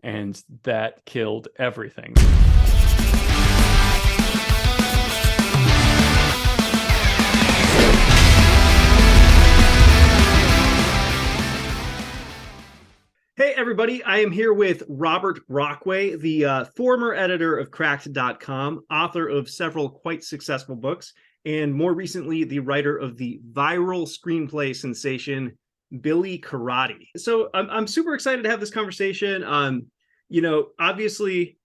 and that killed everything. Hey, everybody. I am here with Robert Brockway, the former editor of Cracked.com, author of several quite successful books, and more recently, the writer of the viral screenplay sensation, Billy Karate. So I'm super excited to have this conversation. Obviously,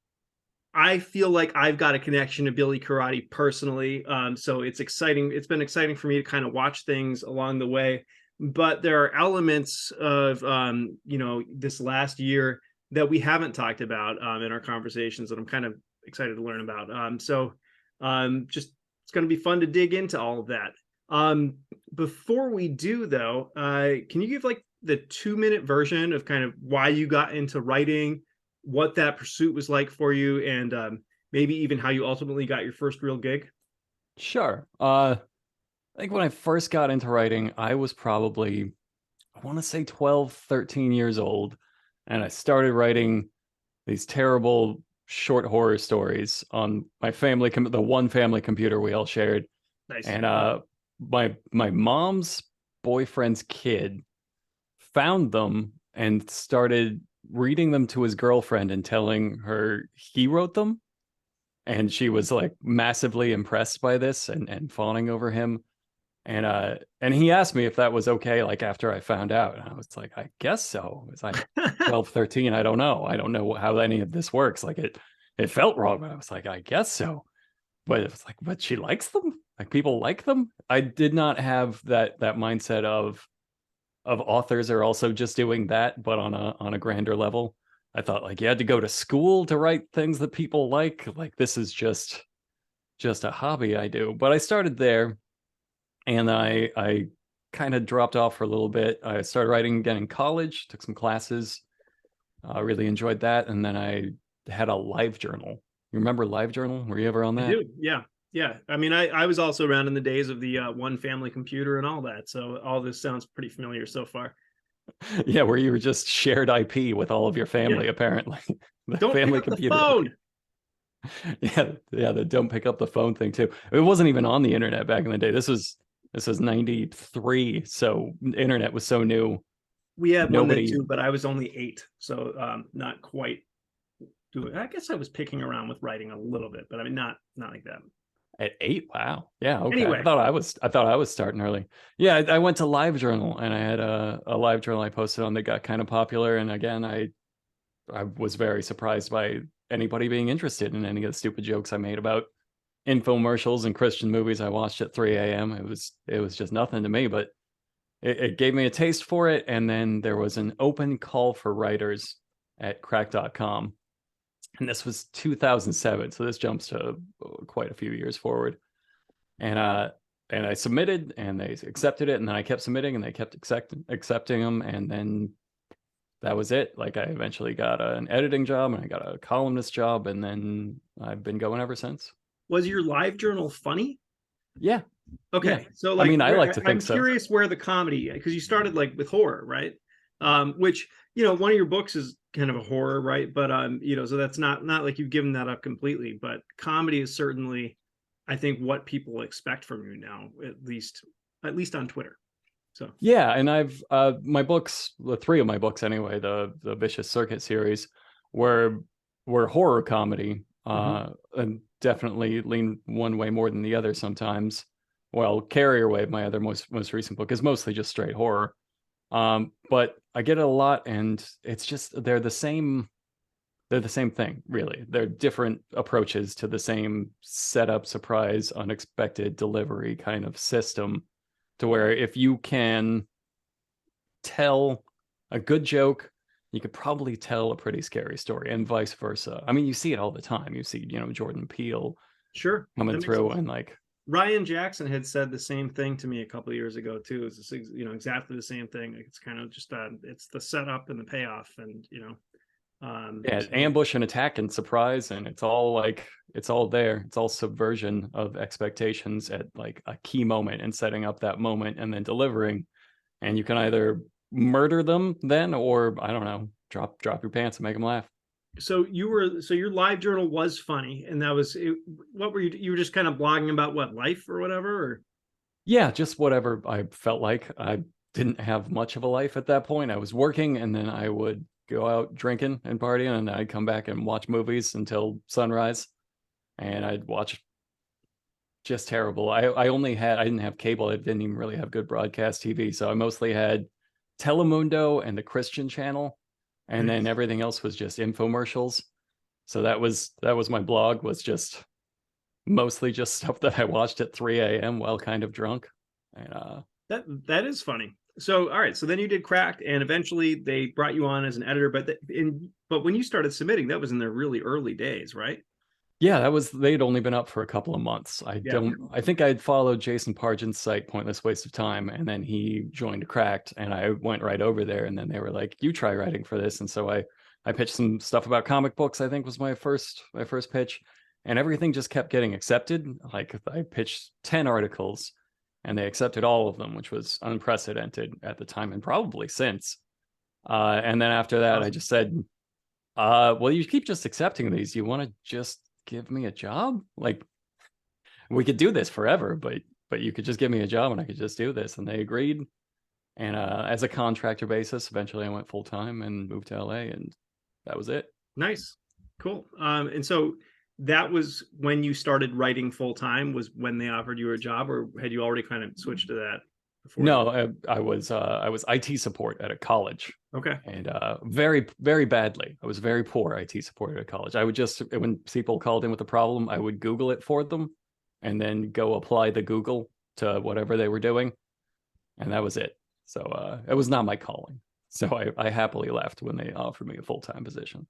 I feel like I've got a connection to Billy Karate personally. So it's exciting. It's been exciting for me to kind of watch things along the way. But there are elements of, this last year that we haven't talked about in our conversations that I'm kind of excited to learn about. Just it's going to be fun to dig into all of that. Before we do, though, can you give like the 2-minute version of kind of why you got into writing, what that pursuit was like for you, and maybe even how you ultimately got your first real gig? Sure. I think when I first got into writing, I was probably, I want to say 12, 13 years old. And I started writing these terrible short horror stories on my family, the one family computer we all shared. Nice. And my mom's boyfriend's kid found them and started reading them to his girlfriend and telling her he wrote them. And she was like massively impressed by this and fawning over him. And he asked me if that was okay, like after I found out. And I was like, I guess so. It was like 12, 13. I don't know. I don't know how any of this works. Like it felt wrong, but I was like, I guess so. But it was like, but she likes them? Like people like them? I did not have that mindset of authors are also just doing that, but on a grander level. I thought like you had to go to school to write things that people like. Like this is just a hobby I do. But I started there. And I kind of dropped off for a little bit. I started writing again in college, took some classes, really enjoyed that. And then I had a live journal. You remember live journal? Were you ever on that? I do. Yeah. Yeah. I mean, I was also around in the days of the one family computer and all that. So all this sounds pretty familiar so far. Yeah, where you were just shared IP with all of your family, Yeah. apparently. The Don't family pick up computer. the phone. Yeah, the don't pick up the phone thing too. It wasn't even on the internet back in the day. This was 93, so internet was so new. We had one then Nobody too, but I was only 8, so not quite doing. I guess I was picking around with writing a little bit, but I mean not like that. At 8? Wow. Yeah, okay. Anyway, I thought I was starting early. Yeah, I went to LiveJournal and I had a live journal I posted on that got kind of popular. And again, I was very surprised by anybody being interested in any of the stupid jokes I made about infomercials and Christian movies I watched at 3 a.m. It was just nothing to me, but it gave me a taste for it. And then there was an open call for writers at crack.com. And this was 2007, so this jumps to quite a few years forward. And I submitted, and they accepted it, and then I kept submitting, and they kept accepting them, and then that was it. Like I eventually got an editing job, and I got a columnist job, and then I've been going ever since. was your live journal funny? Yeah. Okay, Yeah. so like I mean, I like to think I'm so. curious where the comedy, because you started like with horror, right? Which one of your books is kind of a horror, right? But so that's not like you've given that up completely. But comedy is certainly, I think, what people expect from you now, at least on Twitter. So yeah, and I've my books, the 3 of my books anyway, the Vicious Circuit series, were horror comedy, and definitely lean one way more than the other sometimes. Well, Carrier Wave, my other most recent book, is mostly just straight horror. But I get it a lot, and it's just they're the same thing, really. They're different approaches to the same setup, surprise, unexpected delivery kind of system, to where if you can tell a good joke, you could probably tell a pretty scary story, and vice versa. I mean, you see it all the time. You see, Jordan Peele sure, coming through and like Ryan Jackson had said the same thing to me a couple of years ago too. It's exactly the same thing. It's kind of just it's the setup and the payoff, and yeah, ambush and attack and surprise, and it's all there. It's all subversion of expectations at like a key moment and setting up that moment and then delivering. And you can either murder them then, or I don't know, drop your pants and make them laugh. So your live journal was funny, and that was it. What were you were just kind of blogging about what, life or whatever, or? Yeah, just whatever I felt like. I didn't have much of a life at that point. I was working, and then I would go out drinking and partying, and I'd come back and watch movies until sunrise. And I'd watch just terrible. I didn't have cable. I didn't even really have good broadcast TV. So I mostly had Telemundo and the Christian channel. And then Nice. everything else was just infomercials. So that was my blog, was just mostly just stuff that I watched at 3 a.m. while kind of drunk. And That is funny. So all right, so then you did Cracked, and eventually they brought you on as an editor. But when you started submitting, that was in the really early days, right? yeah, they'd only been up for a couple of months. Yeah. I think I'd followed Jason Pargent's site, Pointless Waste of Time, and then he joined Cracked, and I went right over there, and then they were like, you try writing for this. And so I pitched some stuff about comic books, I think was my first pitch, and everything just kept getting accepted. Like I pitched 10 articles and they accepted all of them, which was unprecedented at the time and probably since. And then after that, I Awesome. just said, well, you keep just accepting these. You want to just give me a job? Like we could do this forever, but you could just give me a job and I could just do this. And they agreed. And as a contractor basis, eventually I went full time and moved to LA, and that was it. Nice. Cool. And so that was when you started writing full time, was when they offered you a job, or had you already kind of switched to that before that? No, I was IT support at a college, Okay. and very very badly. I was very poor IT support at a college. I would just, when people called in with a problem, I would Google it for them, and then go apply the Google to whatever they were doing, and that was it. So it was not my calling. So I happily left when they offered me a full-time position.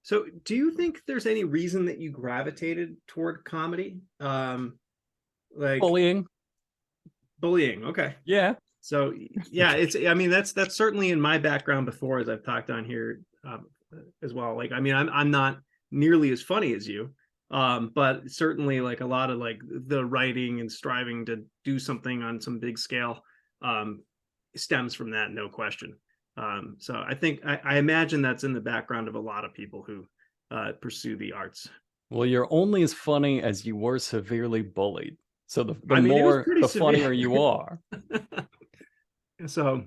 So do you think there's any reason that you gravitated toward comedy? Like Bullying, bullying. Okay. yeah. So yeah, I mean, that's certainly in my background before, as I've talked on here, as well. Like, I mean, I'm not nearly as funny as you, but certainly like a lot of like the writing and striving to do something on some big scale, stems from that, no question. So I think I imagine that's in the background of a lot of people who pursue the arts. Well, you're only as funny as you were severely bullied. So the I mean, it was more, pretty the severe. funnier you are. So,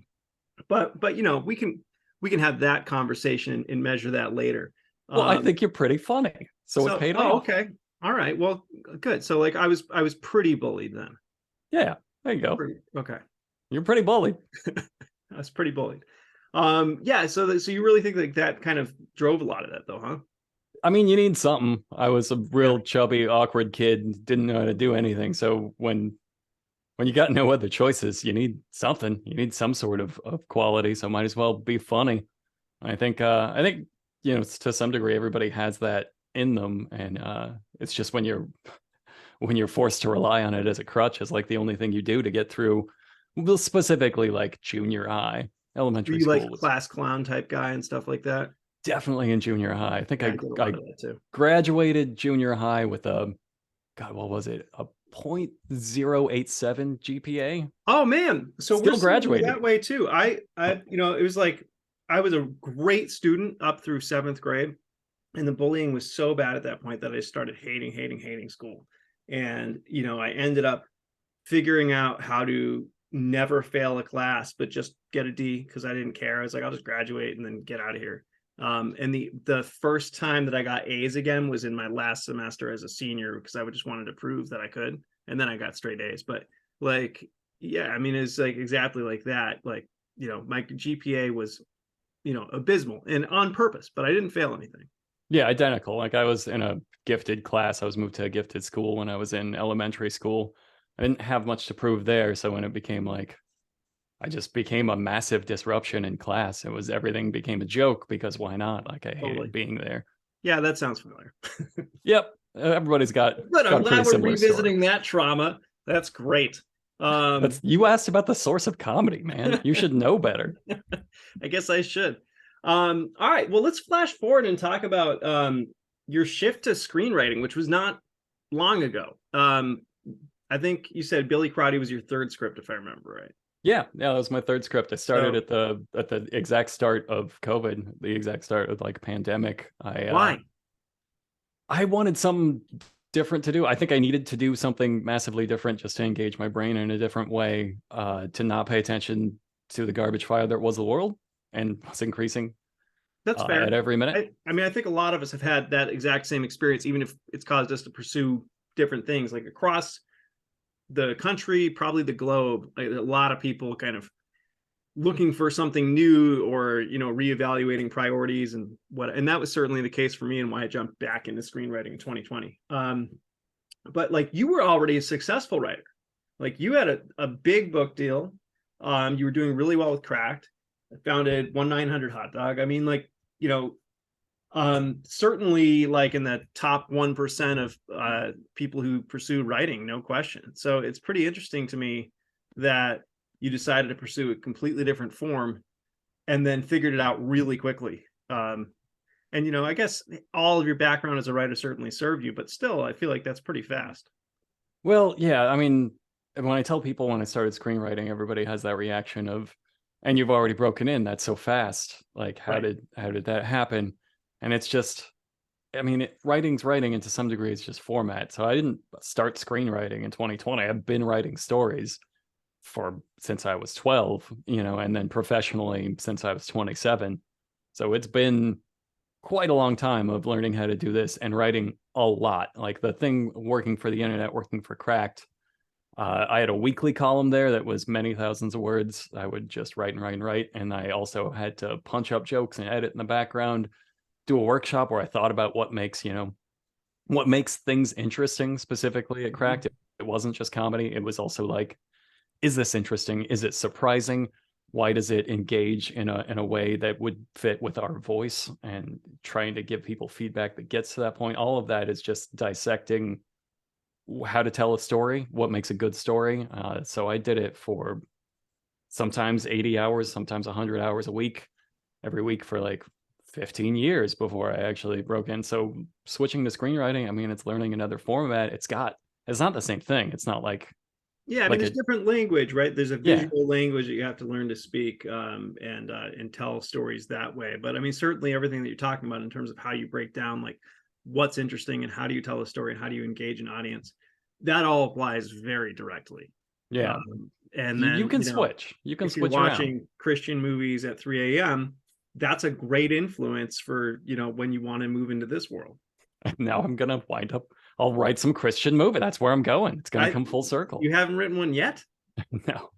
but you know, we can have that conversation and measure that later. Well, I think you're pretty funny. So it paid off. Okay, all right, well, good. So like I was pretty bullied then. Yeah, there you go. Okay, You're pretty bullied. I was pretty bullied. Yeah. So you really think like that kind of drove a lot of that, though, huh? I mean, you need something. I was a Yeah, real chubby, awkward kid, didn't know how to do anything. So when you got no other choices, you need something. You need some sort of quality. So might as well be funny. I think to some degree everybody has that in them, and it's just when you're forced to rely on it as a crutch, as like the only thing you do to get through, well, specifically like junior high. were Elementary you like school a was class clown type guy and stuff like that? definitely in junior high. I think Yeah, I I did a I lot of that too. graduated junior high with a, God, what was it? A 0.087 GPA. Oh man, so we're Still similar graduated. that way too. It was like I was a great student up through seventh grade, and the bullying was so bad at that point that I started hating school. And I ended up figuring out how to never fail a class, but just get a D because I didn't care. I was like, I'll just graduate and then get out of here. And the first time that I got A's again was in my last semester as a senior, because I just wanted to prove that I could. And then I got straight A's. But like, yeah, I mean, it's like exactly like that. Like, my GPA was, abysmal and on purpose, but I didn't fail anything. Yeah, identical. Like I was in a gifted class. I was moved to a gifted school when I was in elementary school. I didn't have much to prove there. So when it became like, I just became a massive disruption in class. Everything became a joke because why not? Like I Totally. hated being there. Yeah, that sounds familiar. Yep. Everybody's got But got I'm a pretty glad we're similar story. revisiting that trauma. That's great. You asked about the source of comedy, man. You should know better. I guess I should. All right. Well, let's flash forward and talk about your shift to screenwriting, which was not long ago. I think you said Billy Crotty was your third script, if I remember right. Yeah, that was my third script. I started So at the exact start of COVID, the exact start of like pandemic. why? I wanted something different to do. I think I needed to do something massively different just to engage my brain in a different way, to not pay attention to the garbage fire that was the world and was increasing That's at fair. every minute. I mean, I think a lot of us have had that exact same experience, even if it's caused us to pursue different things, like across the country, probably the globe. Like, a lot of people kind of looking for something new, or reevaluating priorities and what. And that was certainly the case for me, and why I jumped back into screenwriting in 2020. But like, you were already a successful writer. Like, you had a big book deal. You were doing really well with Cracked. I founded 1-900 Hot Dog. I mean, like, certainly like in the top 1% of people who pursue writing, no question. So it's pretty interesting to me that you decided to pursue a completely different form and then figured it out really quickly. And I guess all of your background as a writer certainly served you, but still, I feel like that's pretty fast. Well, yeah, I mean, when I tell people when I started screenwriting, everybody has that reaction of, and you've already broken in, that's so fast. Like, Right. how did that happen? And it's just, I mean, writing's writing, and to some degree, it's just format. So I didn't start screenwriting in 2020. I've been writing stories for since I was 12, and then professionally since I was 27. So it's been quite a long time of learning how to do this and writing a lot. Like the thing working for the internet, working for Cracked, I had a weekly column there that was many thousands of words. I would just write and write and write. And I also had to punch up jokes and edit in the background, do a workshop where I thought about what makes things interesting specifically at Cracked. It wasn't just comedy. It was also like, is this interesting? Is it surprising? Why does it engage in a way that would fit with our voice, and trying to give people feedback that gets to that point? All of that is just dissecting how to tell a story, what makes a good story. So I did it for sometimes 80 hours, sometimes 100 hours a week, every week for like 15 years before I actually broke in. So switching to screenwriting, I mean, it's learning another format. It's not the same thing. It's not Yeah, I mean, like there's it. different language, right? There's a Yeah, visual language that you have to learn to speak, and tell stories that way. But I mean, certainly everything that you're talking about in terms of how you break down like what's interesting and how do you tell a story and how do you engage an audience, that all applies very directly. yeah. And You then, can switch. You can if you're switch around. watching Christian movies at 3 a.m., that's a great influence for, when you want to move into this world. And now I'm gonna wind up. I'll write some Christian movie. That's where I'm going. It's gonna I come full circle. You haven't written one yet? No,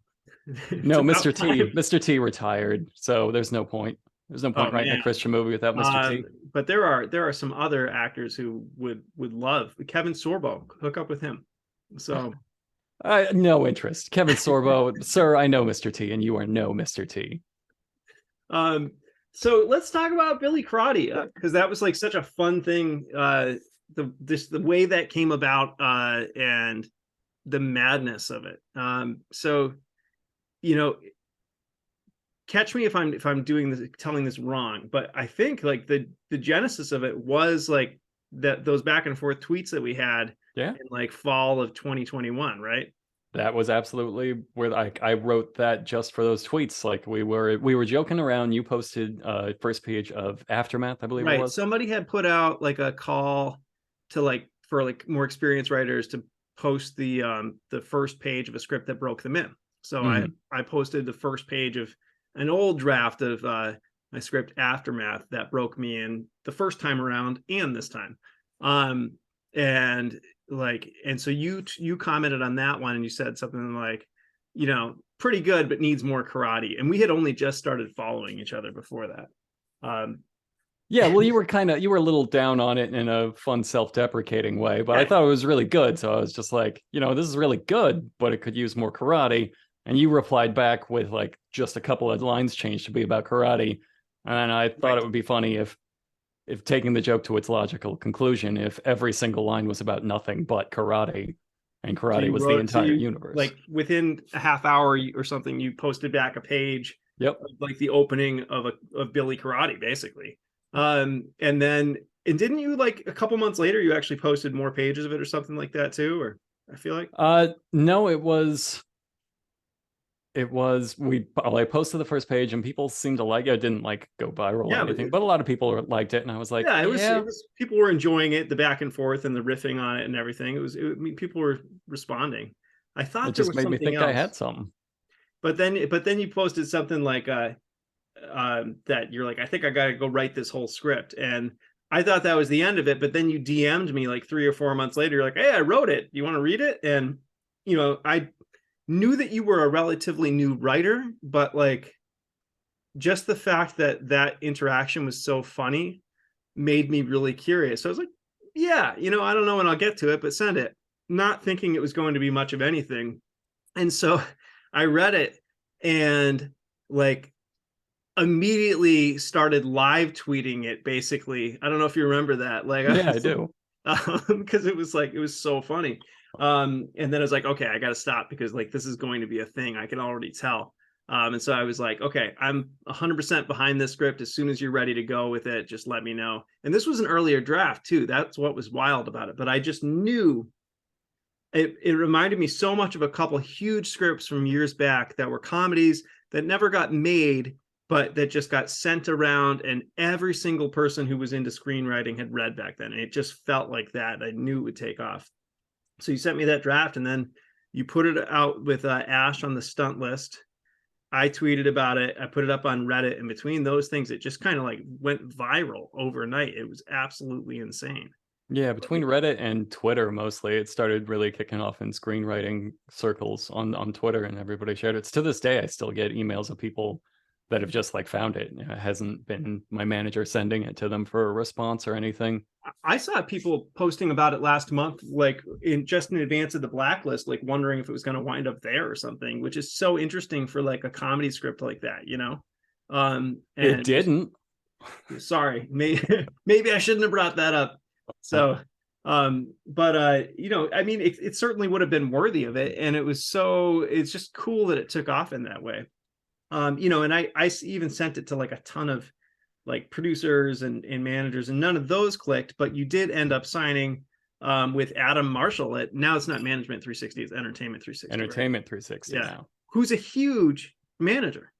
It's no, about Mr. T. time. Mr. T retired, so there's no point. There's no Oh point writing a man. Christian movie without Mr. T. But there are some other actors who would love Kevin Sorbo. Hook up with him. So No interest. Kevin Sorbo, sir. I know Mr. T, and you are no Mr. T. um so let's talk about Billy Karate, because that was like such a fun thing. The way that came about, and the madness of it. So you know, catch me if I'm doing this, telling this wrong, but I think like the genesis of it was like that those back and forth tweets that we had Yeah, in like fall of 2021, right? that was absolutely where I wrote that just for those tweets. Like we were joking around. You posted first page of Aftermath, I believe it Right. was. Somebody had put out like a call to like for like more experienced writers to post the first page of a script that broke them in. So Mhm. I posted the first page of an old draft of my script Aftermath that broke me in the first time around and this time. Um and and so you commented on that one and you said something like, pretty good but needs more karate. And we had only just started following each other before that. Um Yeah, well, you were a little down on it in a fun, self-deprecating way, but I yeah, thought it was really good. So I was just like, this is really good, but it could use more karate. And you replied back with like just a couple of lines changed to be about karate. And I thought right. it would be funny if taking the joke to its logical conclusion, if every single line was about nothing but karate, and So karate you was the wrote, so entire you universe. like within a half hour or something, you posted back a page Yep. of like the opening of Billy Karate, basically. And then and didn't you like a couple months later you actually posted more pages of it or something like that too? Or I feel like No, it was it was I posted the first page and people seemed to like it. It didn't like go viral or Yeah, anything, but a lot of people liked it, and I was like, yeah, yeah, it was people were enjoying it, the back and forth and the riffing on it and everything. I mean, people were responding. I it thought there just was made me something think I had else, something. but then you posted something like that you're like, I think I got to go write this whole script, and I thought that was the end of it. But then you DM'd me like 3 or 4 months later. You're like, hey, I wrote it. You want to read it? And I knew that you were a relatively new writer, but like just the fact that that interaction was so funny made me really curious. So I was like, yeah, I don't know when I'll get to it, but send it. Not thinking it was going to be much of anything. And so I read it and like immediately started live tweeting it basically. I don't know if you remember that. Like I Yeah, I was do. because it was like it was so funny. And then I was like, okay, I got to stop because like this is going to be a thing. I can already tell. And so I was like, okay, I'm 100% behind this script. As soon as you're ready to go with it, just let me know. And this was an earlier draft too. That's what was wild about it. But I just knew it reminded me so much of a couple huge scripts from years back that were comedies that never got made, but that just got sent around, and every single person who was into screenwriting had read back then. And it just felt like that. I knew it would take off. So you sent me that draft, and then you put it out with Ash on the stunt list. I tweeted about it. I put it up on Reddit, and between those things, it just kind of like went viral overnight. It was absolutely insane. Yeah, between Reddit and Twitter mostly, it started really kicking off in screenwriting circles on Twitter, and everybody shared it. It's to this day, I still get emails of people that have just like found it. It hasn't been my manager sending it to them for a response or anything. I saw people posting about it last month, like in advance of the blacklist, like wondering if it was going to wind up there or something, which is so interesting for like a comedy script like that. It And just didn't. sorry, maybe I shouldn't have brought that up. So, but I mean, it certainly would have been worthy of it, and it's just cool that it took off in that way. And I even sent it to like a ton of like producers and managers, and none of those clicked, but you did end up signing with Adam Marshall at, now it's not Management 360, it's Entertainment 360, right? Entertainment 360 Yeah. now. Who's a huge manager.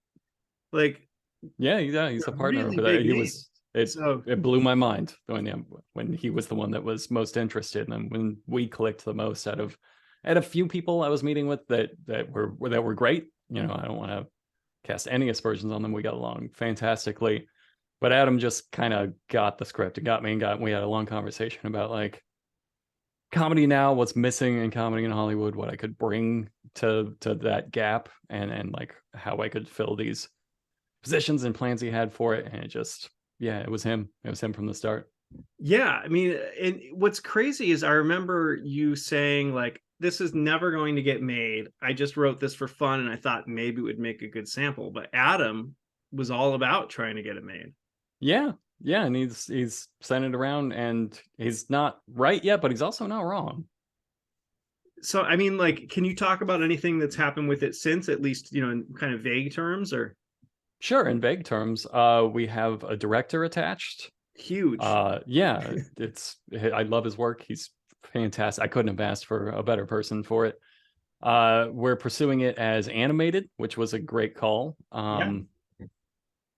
Like, Yeah, he's a partner really over there. big He name. was So it blew my mind when he was the one that was most interested, and when we clicked the most out of I had a few people I was meeting with that were great. I don't want to cast any aspersions on them. We got along fantastically. But Adam just kind of got the script and got me, and we had a long conversation about like comedy now, what's missing in comedy in Hollywood, what I could bring to that gap, and like how I could fill these positions and plans he had for it. And it was him. It was him from the start. yeah, I mean, and what's crazy is I remember you saying like, this is never going to get made. I just wrote this for fun and I thought maybe it would make a good sample. But Adam was all about trying to get it made. Yeah, and he's sent it around, and he's not right yet, but he's also not wrong. So I mean, like, can you talk about anything that's happened with it since, at least, in kind of vague terms? Or Sure, in vague terms, we have a director attached. huge. Yeah, I love his work. He's fantastic. I couldn't have asked for a better person for it. We're pursuing it as animated, which was a great call. Yeah.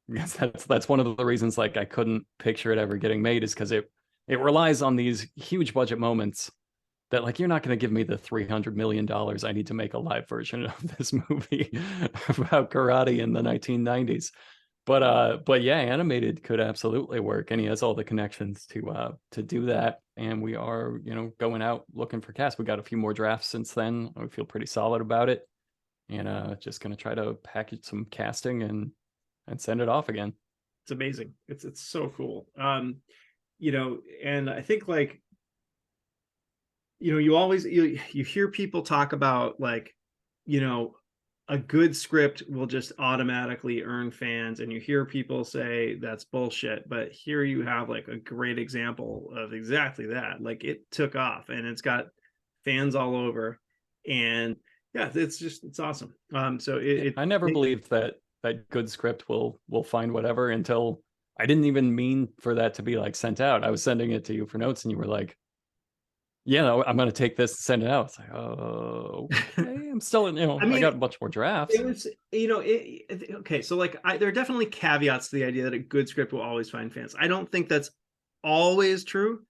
Yes, that's one of the reasons like I couldn't picture it ever getting made, is because it relies on these huge budget moments that like you're not going to give me the $300 million I need to make a live version of this movie about karate in the 1990s. But yeah, animated could absolutely work, and he has all the connections to do that. And we are going out looking for cast. We got a few more drafts since then. We feel pretty solid about it, and just gonna try to package some casting and send it off again. It's amazing. It's so cool. And I think like, you hear people talk about like, you know, a good script will just automatically earn fans, and you hear people say that's bullshit, but here you have like a great example of exactly that. Like, it took off and it's got fans all over, and yeah, it's awesome. So I never believed that good script will find whatever until I didn't even mean for that to be like sent out. I was sending it to you for notes, and you were like, Yeah, no, I'm going to take this and send it out. It's like, oh, okay. I'm still in, I I got mean, a bunch more drafts. it was, okay, so like there are definitely caveats to the idea that a good script will always find fans. I don't think that's always true.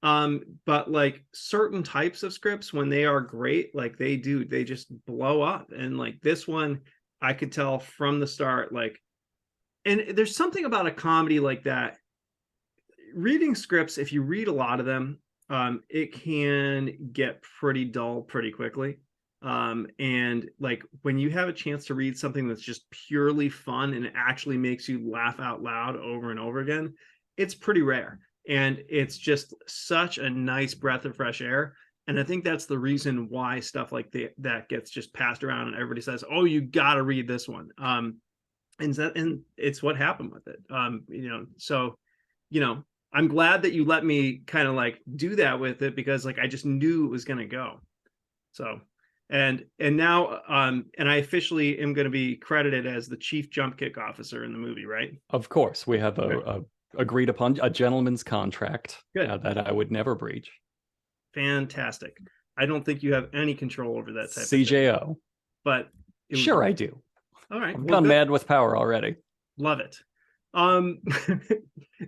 But like certain types of scripts, when they are great, like they just blow up. And like this one, I could tell from the start, like, and there's something about a comedy like that. Reading scripts, if you read a lot of them, it can get pretty dull pretty quickly. And like when you have a chance to read something that's just purely fun and it actually makes you laugh out loud over and over again, it's pretty rare. And it's just such a nice breath of fresh air. And I think that's the reason why stuff like that gets just passed around and everybody says, "Oh, you got to read this one." And it's what happened with it. So you know, I'm glad that you let me kind of like do that with it, because like I just knew it was going to go. So, and now and I officially am going to be credited as the chief jump kick officer in the movie, right? Of course, we have Okay. a agreed upon a gentleman's contract Good. that I would never breach. Fantastic. I don't think you have any control over that type of thing, CJO. but it would Sure, be I do. all right. I've Well, gone good. mad with power already. Love it. Um,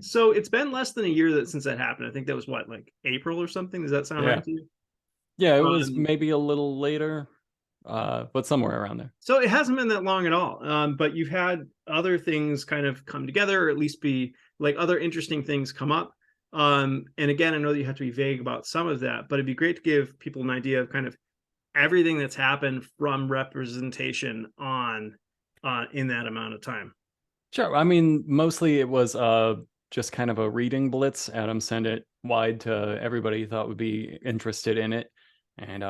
so it's been less than a year since that happened. I think that was what, like April or something. Does that sound Yeah. right to you? Yeah, it was Um, maybe a little later, but somewhere around there. So it hasn't been that long at all. But you've had other things kind of come together, or at least be like other interesting things come up. And again, I know that you have to be vague about some of that, but it'd be great to give people an idea of kind of everything that's happened from representation on in that amount of time. Sure. I mean, mostly it was just kind of a reading blitz. Adam sent it wide to everybody he thought would be interested in it. And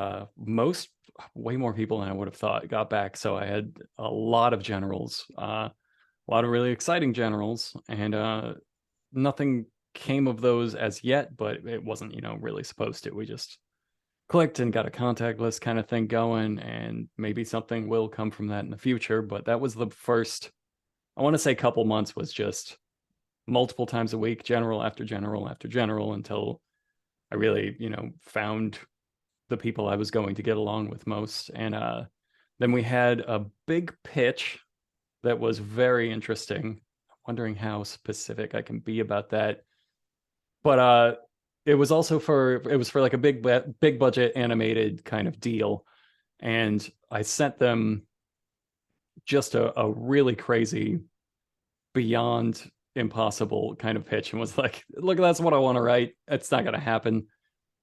way more people than I would have thought got back. So I had a lot of generals, a lot of really exciting generals, and nothing came of those as yet, but it wasn't, really supposed to. We just clicked and got a contact list kind of thing going, and maybe something will come from that in the future. But that was the first, I want to say, couple months was just multiple times a week, general after general after general, until I really, found the people I was going to get along with most. And then we had a big pitch that was very interesting. I'm wondering how specific I can be about that. But it was for like a big budget animated kind of deal. And I sent them just a really crazy, beyond impossible kind of pitch, and was like, look, that's what I want to write. It's not going to happen.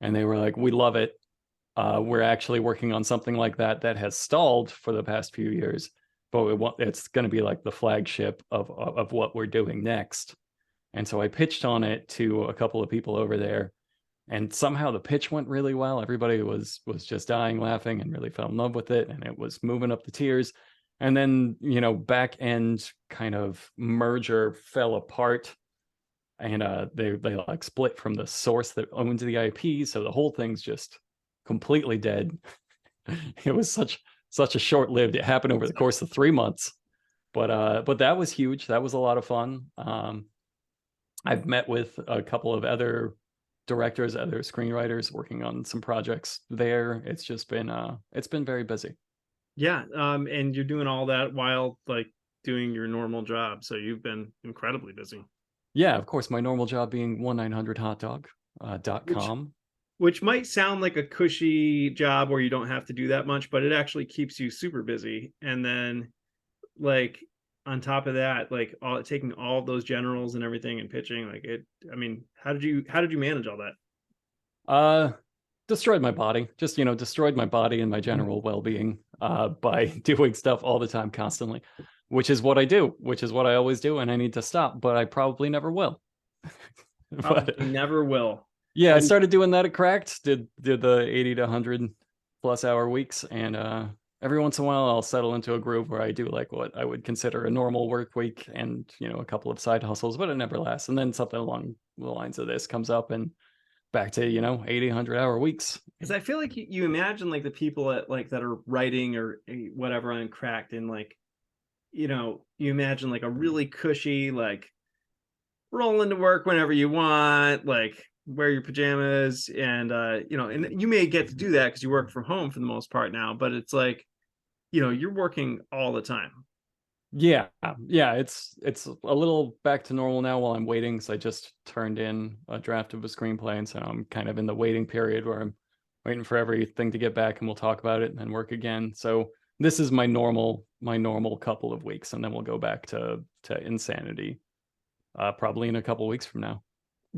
And they were like, we love it. We're actually working on something like that has stalled for the past few years, but it's going to be like the flagship of what we're doing next. And so I pitched on it to a couple of people over there, and somehow the pitch went really well. Everybody was just dying laughing and really fell in love with it, and it was moving up the tiers. And then, back end kind of merger fell apart, and they like split from the source that owns the IP, so the whole thing's just completely dead. It was such a short-lived, it happened over the course of 3 months, but that was huge. That was a lot of fun. I've met with a couple of other directors, other screenwriters working on some projects there. It's been very busy. Yeah. And you're doing all that while like doing your normal job. So you've been incredibly busy. Yeah, of course, my normal job being 1-900hotdog.com. Which might sound like a cushy job where you don't have to do that much, but it actually keeps you super busy. And then like on top of that, like taking all those generals and everything and pitching, like it, I mean, how did you manage all that? Uh, Destroyed my body. Just, destroyed my body and my general well-being by doing stuff all the time, constantly, which is what I do, which is what I always do, and I need to stop, but I probably never will. But Probably never will. yeah, I And started doing that at Cracked, did the 80 to 100 plus hour weeks, and every once in a while I'll settle into a groove where I do like what I would consider a normal work week and, a couple of side hustles, but it never lasts. And then something along the lines of this comes up, and back to 80, 100 hour weeks. because I feel like you imagine like the people that are writing or whatever on Cracked, and like you imagine like a really cushy, like roll into work whenever you want, like wear your pajamas, and and you may get to do that because you work from home for the most part now, but it's like, you're working all the time. Yeah, yeah, it's a little back to normal now while I'm waiting. So I just turned in a draft of a screenplay, and so I'm kind of in the waiting period where I'm waiting for everything to get back, and we'll talk about it and then work again. So this is my normal couple of weeks, and then we'll go back to insanity, probably in a couple weeks from now.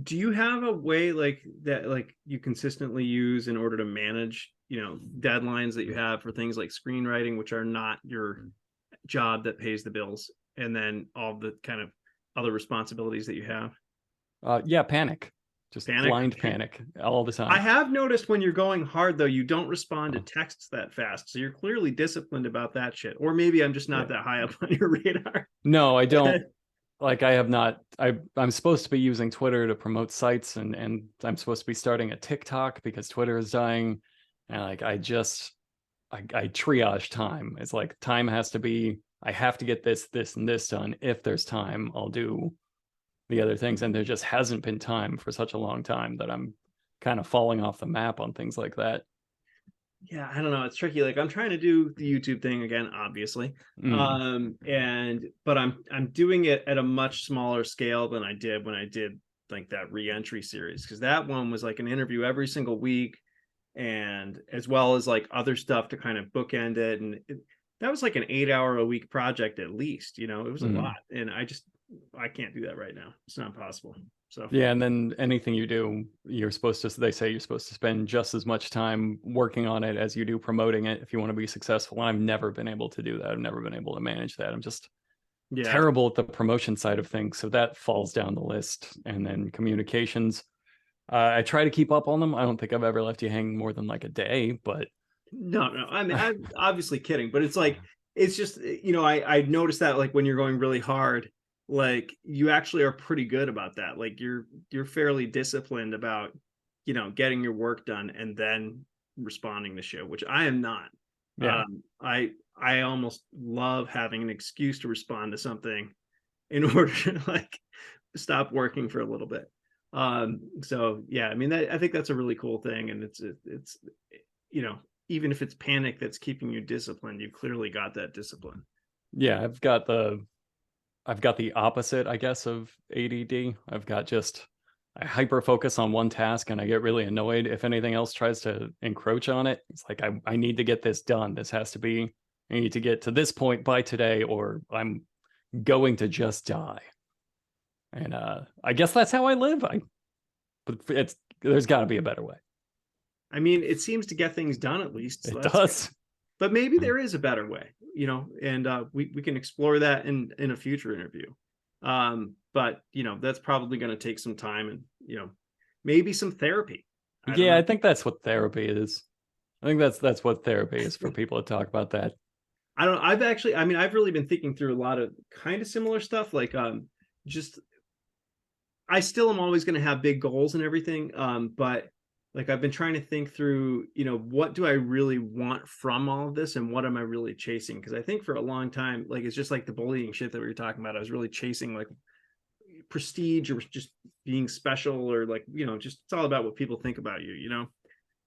Do you have a way like that, like you consistently use in order to manage, deadlines that you have for things like screenwriting, which are not your job that pays the bills, and then all the kind of other responsibilities that you have? Yeah, panic, just Panic. blind Okay. panic all the I time. have noticed when you're going hard though, you don't respond to Oh, texts that fast. So you're clearly disciplined about that shit. Or maybe I'm just not yeah. that high up on your radar. No, I don't. Like I have not. I'm supposed to be using Twitter to promote sites, and I'm supposed to be starting a TikTok because Twitter is dying, and like I triage time. It's like time has to be. I have to get this and this done. If there's time, I'll do the other things, and there just hasn't been time for such a long time that I'm kind of falling off the map on things like that. Yeah, I don't know. It's tricky. Like I'm trying to do the YouTube thing again, obviously. Mm, But I'm doing it at a much smaller scale than I did when I did like that re-entry series, because that one was like an interview every single week, and as well as like other stuff to kind of bookend it. And that was like an 8 hour a week project at least. It was a lot, mm. and I can't do that right now. It's not possible. So Yeah, and then anything you do, you're supposed to, they say you're supposed to spend just as much time working on it as you do promoting it if you want to be successful. And I've never been able to do that. I've never been able to manage that. I'm just yeah. terrible at the promotion side of things. So that falls down the list. And then communications, I try to keep up on them. I don't think I've ever left you hanging more than like a day, but No, no. I mean, I'm obviously kidding, but it's like it's just I noticed that like when you're going really hard, like you actually are pretty good about that. Like you're fairly disciplined about getting your work done and then responding to shit, which I am not. yeah, I almost love having an excuse to respond to something in order to like stop working for a little bit. So yeah, I mean, I think that's a really cool thing, and it's you know even if it's panic that's keeping you disciplined, you clearly got that discipline. yeah, I've got the opposite, I guess, of ADD. I've got just I hyper focus on one task and I get really annoyed if anything else tries to encroach on it. It's like I need to get this done. This has to be I need to get to this point by today or I'm going to just die. And I guess that's how I live. But it's there's got to be a better way. I mean, it seems to get things done at least, so It that's good. does. But maybe there is a better way, and we can explore that in a future interview. But that's probably going to take some time, and maybe some therapy. I don't Yeah, know. I think that's what therapy is. I think that's what therapy is for people to talk about that. I don't know. I mean, I've really been thinking through a lot of kind of similar stuff. Like, just I still am always going to have big goals and everything. But like I've been trying to think through, what do I really want from all of this, and what am I really chasing? Because I think for a long time, like it's just like the bullying shit that we were talking about. I was really chasing like prestige or just being special, or like just it's all about what people think about you.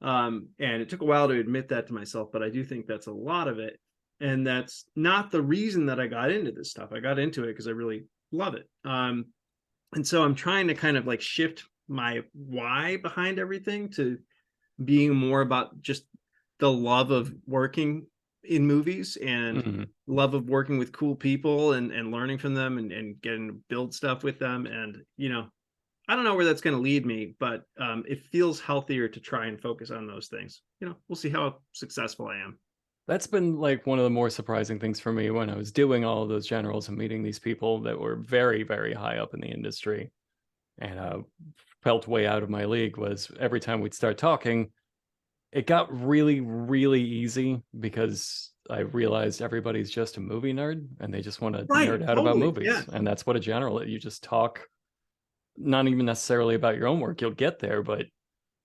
And it took a while to admit that to myself, but I do think that's a lot of it, and that's not the reason that I got into this stuff. I got into it because I really love it. And so I'm trying to kind of like shift my why behind everything to being more about just the love of working in movies, and Mhm. love of working with cool people, and learning from them, and getting to build stuff with them. And I don't know where that's going to lead me, but it feels healthier to try and focus on those things. We'll see how successful I am. That's been like one of the more surprising things for me when I was doing all of those generals and meeting these people that were very, very high up in the industry and felt way out of my league was every time we'd start talking, it got really, really easy because I realized everybody's just a movie nerd and they just want to Right, nerd out about totally. Yeah. movies. And that's what a general, you just talk, not even necessarily about your own work, you'll get there, but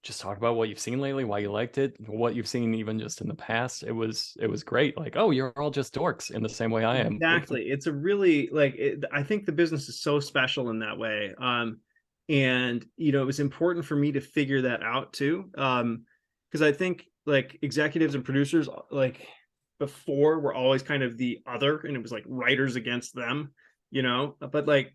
just talk about what you've seen lately, why you liked it, what you've seen even just in the past. It was great. Like, oh, you're all just dorks in the same way I am. Exactly. It's a really like I think the business is so special in that way. And it was important for me to figure that out too, because I think like executives and producers, like before, were always kind of the other, and it was like writers against them, but like,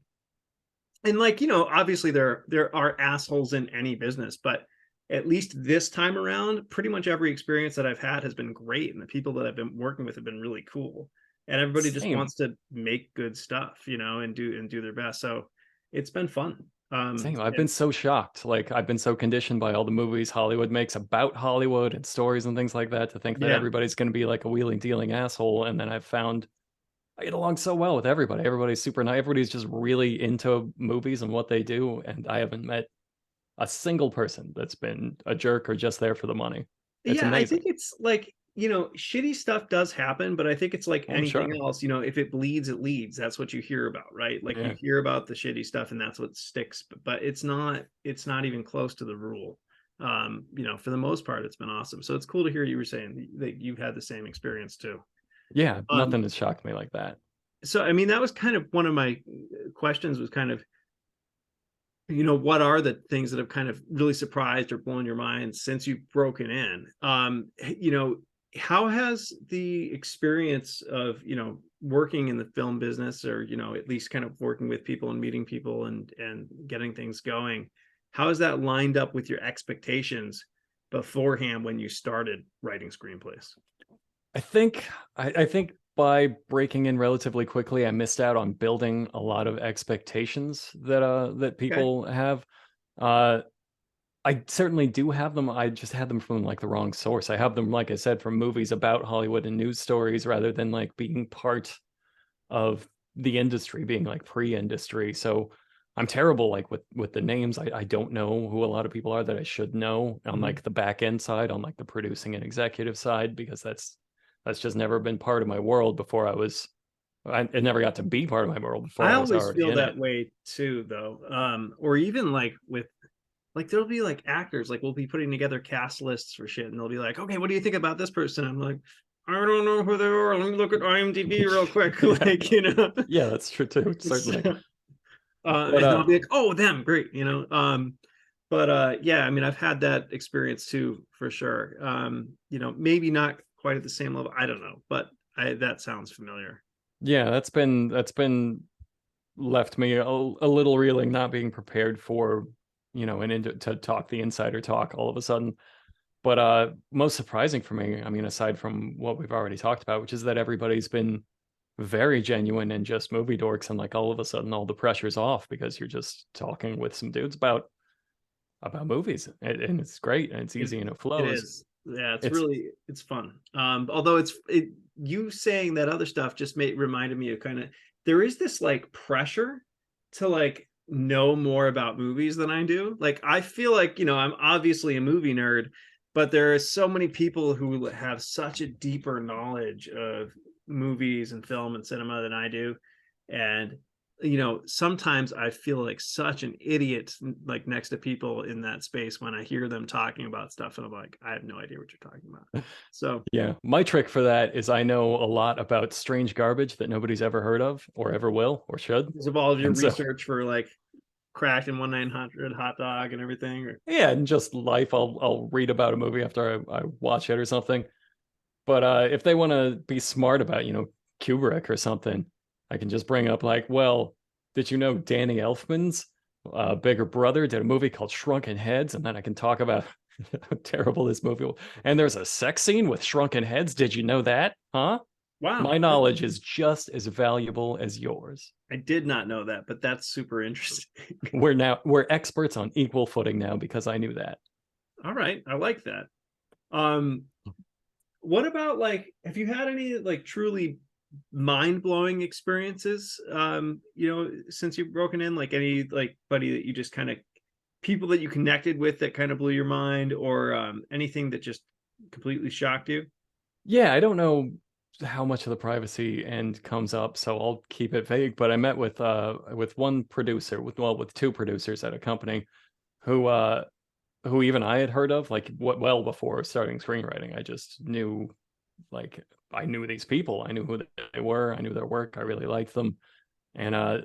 and like, obviously there are assholes in any business, but at least this time around, pretty much every experience that I've had has been great, and the people that I've been working with have been really cool, and everybody just Same. wants to make good stuff, and do their best. So it's been fun. Same. I've been And so shocked. Like I've been so conditioned by all the movies Hollywood makes about Hollywood and stories and things like that to think that yeah, everybody's going to be like a wheeling dealing asshole. And then I've found I get along so well with everybody. Everybody's super nice. Everybody's just really into movies and what they do. And I haven't met a single person that's been a jerk or just there for the money. It's yeah, I think amazing. it's like, shitty stuff does happen, but I think it's like Oh, anything sure. else, if it bleeds, it leads. That's what you hear about, right? Like you Yeah. hear about the shitty stuff and that's what sticks, but it's not even close to the rule. For the most part, it's been awesome. So it's cool to hear you were saying that you've had the same experience too. Yeah. Um, Nothing has shocked me like that. so I mean, that was kind of one of my questions, was kind of, what are the things that have kind of really surprised or blown your mind since you've broken in? How has the experience of, working in the film business, or, at least kind of working with people and meeting people and getting things going, how has that lined up with your expectations beforehand when you started writing screenplays? I think by breaking in relatively quickly, I missed out on building a lot of expectations that Okay. people have. Uh I certainly do have them. I just had them from like the wrong source. I have them, like I said, from movies about Hollywood and news stories rather than like being part of the industry, being like pre-industry. So I'm terrible like with the names. I don't know who a lot of people are that I should know on Mhm. like the back end side, on like the producing and executive side, because that's just never been part of my world before it never got to be part of my world before I I was always already feel in it. that way too, though. Or even like with, like, there'll be like actors, like we'll be putting together cast lists for shit, and they'll be like, okay, what do you think about this person? I'm like, I don't know who they are. Let me look at IMDb real quick. Yeah. Like, Yeah, that's true too, certainly. so, But and I'll be like, oh, them, great, but yeah, I mean, I've had that experience too, for sure. Maybe not quite at the same level. I don't know, but that sounds familiar. yeah, that's been left me a little reeling, not being prepared for, and to talk the insider talk all of a sudden. But most surprising for me, I mean, aside from what we've already talked about, which is that everybody's been very genuine and just movie dorks, and like all of a sudden all the pressure's off because you're just talking with some dudes about movies, and it's great and it's It easy and it it flows. is. Yeah, It's it's fun. Although you saying that other stuff just reminded me of kind of, there is this like pressure to like know more about movies than I do. Like I feel like, I'm obviously a movie nerd, but there are so many people who have such a deeper knowledge of movies and film and cinema than I do. And sometimes I feel like such an idiot, like next to people in that space, when I hear them talking about stuff, and I'm like, I have no idea what you're talking about. So, Yeah, my trick for that is I know a lot about strange garbage that nobody's ever heard of or ever will or should. because of all of your And so research for like Cracked and 1-900 Hot Dog and everything, or yeah, and just life, I'll read about a movie after I watch it or something. But if they want to be smart about, Kubrick or something, I can just bring up like, well, did you know Danny Elfman's bigger brother did a movie called Shrunken Heads, and then I can talk about how terrible this movie was. And there's a sex scene with shrunken heads. Did you know that? Huh? wow, My knowledge is just as valuable as yours. I did not know that, but that's super interesting. We're experts on equal footing now because I knew that. All right, I like that. Um, what about, like, have you had any like truly mind-blowing experiences, since you've broken in, like any like buddy that you just kind of, people that you connected with that kind of blew your mind, or anything that just completely shocked you? Yeah, I don't know how much of the privacy end comes up, so I'll keep it vague. But I met with one producer, with two producers at a company who who even I had heard of, like well before starting screenwriting. I just knew, like, I knew these people. I knew who they were. I knew their work. I really liked them. And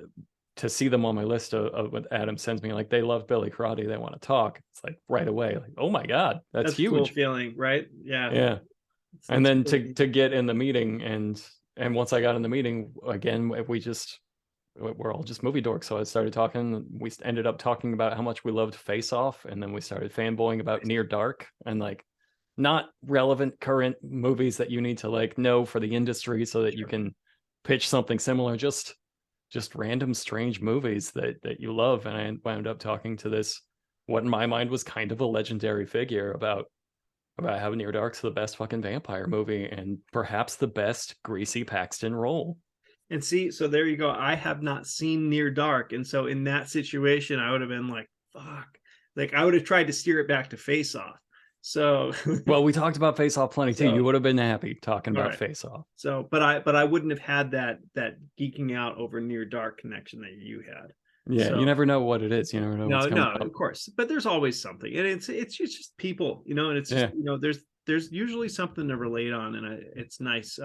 to see them on my list of what Adam sends me, like they love Billy Karate, they want to talk. It's like right away, like, oh my God, that's That's a cool huge. feeling, right? Yeah. Yeah. And That's then cool. to get in the meeting, and once I got in the meeting again, we're all just movie dorks. So I started talking. We ended up talking about how much we loved Face Off, and then we started fanboying about Near Dark, and like not relevant current movies that you need to like know for the industry so that you can pitch something similar. Just random strange movies that you love. And I wound up talking to this, what in my mind was kind of a legendary figure, about how Near Dark's the best fucking vampire movie and perhaps the best Greasy Paxton role. And see, so there you go. I have not seen Near Dark. And so in that situation, I would have been like, fuck. Like I would have tried to steer it back to Face Off. So Well, we talked about Face Off plenty too. You would have been happy talking about right. Face Off. So, but I wouldn't have had that geeking out over Near Dark connection that you had. Yeah, So, you never know what it is. You never know what's coming up. of course. But there's always something, and it's just people, and it's just there's usually something to relate on, and it's nice.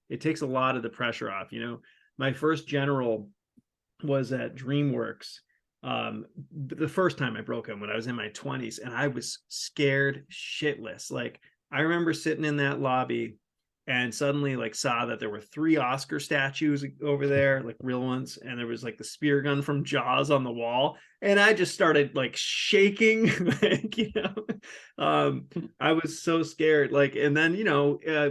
It takes a lot of the pressure off. My first general was at DreamWorks. The first time I broke him when I was in my 20s, and I was scared shitless. Like I remember sitting in that lobby and suddenly like saw that there were 3 Oscar statues over there, like real ones, and there was like the spear gun from Jaws on the wall, and I just started like shaking. Like, I was so scared. Like, and then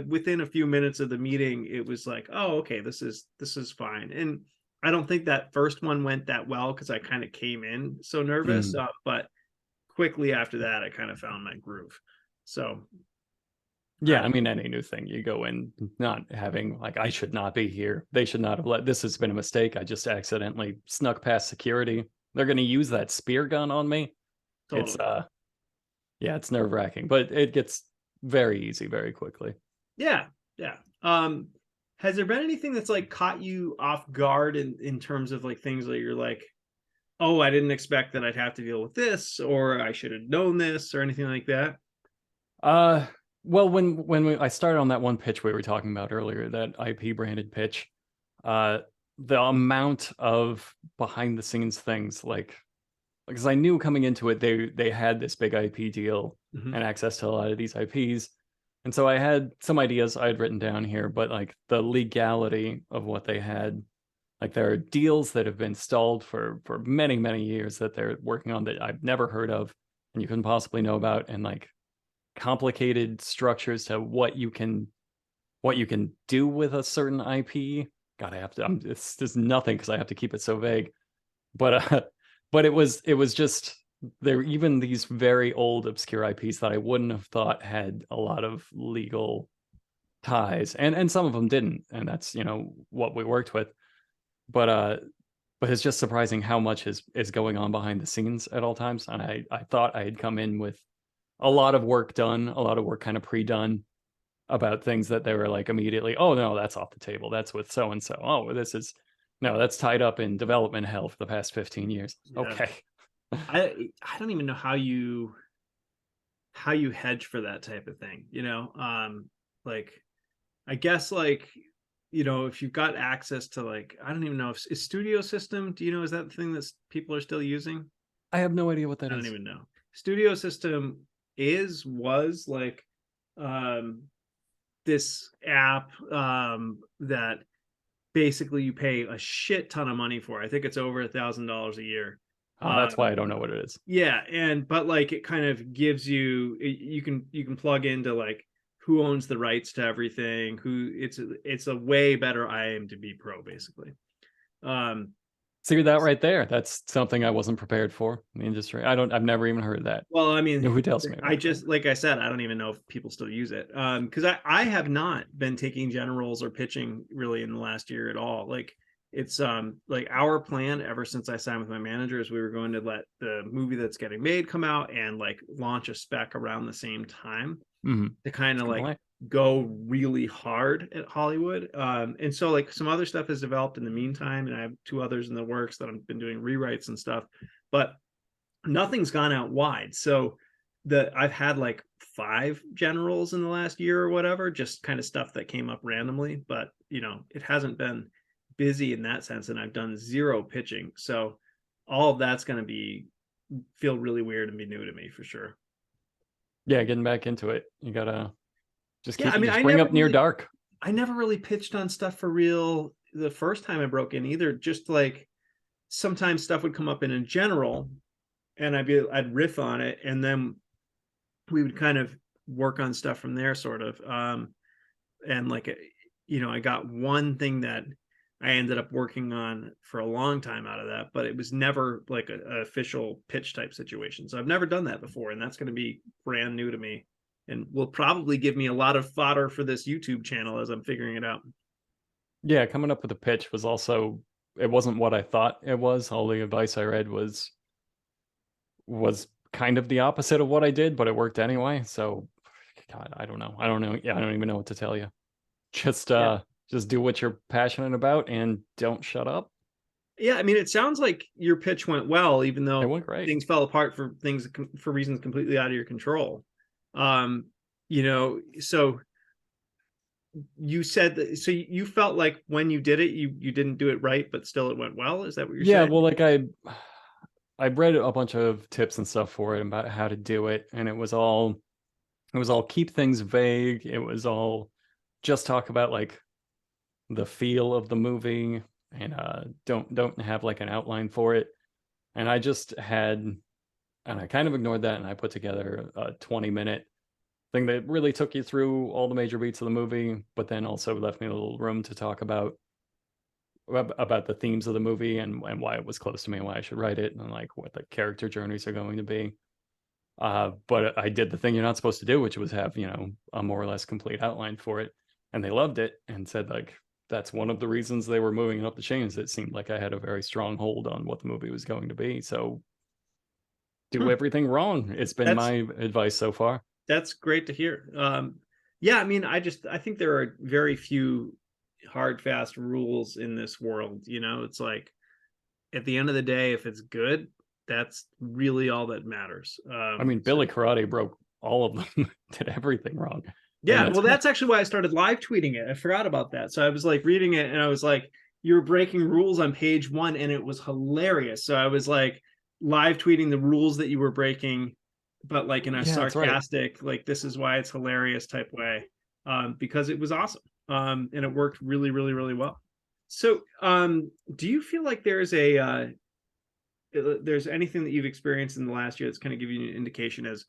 within a few minutes of the meeting, it was like, oh, okay, this is fine. And I don't think that first one went that well because I kind of came in so nervous, but quickly after that, I kind of found my groove. So yeah, I mean, any new thing you go in not having like, I should not be here. They should not have this has been a mistake. I just accidentally snuck past security. They're going to use that spear gun on me. totally. It's nerve wracking, but it gets very easy very quickly. Yeah. Has there been anything that's like caught you off guard in terms of like things that you're like, oh, I didn't expect that I'd have to deal with this, or I should have known this, or anything like that? Well, when I started on that one pitch we were talking about earlier, that IP branded pitch, the amount of behind the scenes things, like because I knew coming into it they had this big IP deal and access to a lot of these IPs, and so I had some ideas I had written down here, but like the legality of what they had, like there are deals that have been stalled for many years that they're working on that I've never heard of and you couldn't possibly know about, and like complicated structures to what you can do with a certain IP. God, I have to. There's nothing because I have to keep it so vague. But but it was just there. Even these very old obscure IPs that I wouldn't have thought had a lot of legal ties, and some of them didn't, and that's what we worked with. But it's just surprising how much is going on behind the scenes at all times. And I thought I had come in with a lot of work done, a lot of work kind of pre-done about things that they were like immediately, oh no, that's off the table. That's with so and so. Oh, that's tied up in development hell for the past 15 years. Yeah. Okay. I don't even know how you hedge for that type of thing. Like I guess like if you've got access to like, I don't even know if is Studio System, is that the thing that people are still using? I have no idea what that is. I don't even know. Studio System was like this app that basically you pay a shit ton of money for. I think it's over $1,000 a year. That's why I don't know what it is. Yeah, but like it kind of gives you can plug into like who owns the rights to everything, it's a way better IMDb Pro basically. See that right there. That's something I wasn't prepared for in the industry. I've never even heard of that. Well, I mean, who tells me? I just, like I said, I don't even know if people still use it. Because I have not been taking generals or pitching really in the last year at all. Like it's like our plan ever since I signed with my manager is we were going to let the movie that's getting made come out and like launch a spec around the same time to kind of like go really hard at Hollywood. And so like some other stuff has developed in the meantime, and I have 2 others in the works that I've been doing rewrites and stuff, but nothing's gone out wide. So I've had like 5 generals in the last year or whatever, just kind of stuff that came up randomly, but it hasn't been busy in that sense, and I've done zero pitching. So all of that's going to be feel really weird and be new to me for sure. Yeah, getting back into it. You gotta just Yeah, keep I mean, just bring up near dark. I never really pitched on stuff for real the first time I broke in either. Just like sometimes stuff would come up in general, and I'd riff on it, and then we would kind of work on stuff from there, sort of. And like, I got one thing that I ended up working on for a long time out of that, but it was never like an official pitch type situation. So I've never done that before, and that's going to be brand new to me, and will probably give me a lot of fodder for this YouTube channel as I'm figuring it out. Yeah, coming up with a pitch was also, it wasn't what I thought it was. All the advice I read was kind of the opposite of what I did, but it worked anyway. So God, I don't know. I don't know. Yeah, I don't even know what to tell you. Just Yeah. just do what you're passionate about and don't shut up. Yeah, I mean, it sounds like your pitch went well, even It though went great. things fell apart for reasons completely out of your control. Um, so you said that, so you felt like when you did it, you didn't do it right, but still it went well. Is that what you're Yeah, saying? well, like I read a bunch of tips and stuff for it about how to do it, and it was all keep things vague. It was all just talk about like the feel of the movie and don't have like an outline for it. And I kind of ignored that and I put together a 20-minute thing that really took you through all the major beats of the movie, but then also left me a little room to talk about the themes of the movie and why it was close to me and why I should write it and like what the character journeys are going to be. But I did the thing you're not supposed to do, which was have, a more or less complete outline for it. And they loved it and said like that's one of the reasons they were moving it up the chains. It seemed like I had a very strong hold on what the movie was going to be. So do Hmm. everything wrong. It's been That's my advice so far. that's great to hear. Yeah, I mean, I think there are very few hard, fast rules in this world. It's like at the end of the day, if it's good, that's really all that matters. I mean, So Billy Karate broke all of them, did everything wrong. And yeah, well, that's actually why I started live tweeting it. I forgot about that. So I was like reading it, and I was like, "You were breaking rules on page one," and it was hilarious. So I was like live tweeting the rules that you were breaking, but like in a yeah, that's right. sarcastic, like "this is why it's hilarious" type way, because it was awesome, and it worked really, really, really well. So, do you feel like there's anything that you've experienced in the last year that's kind of giving you an indication as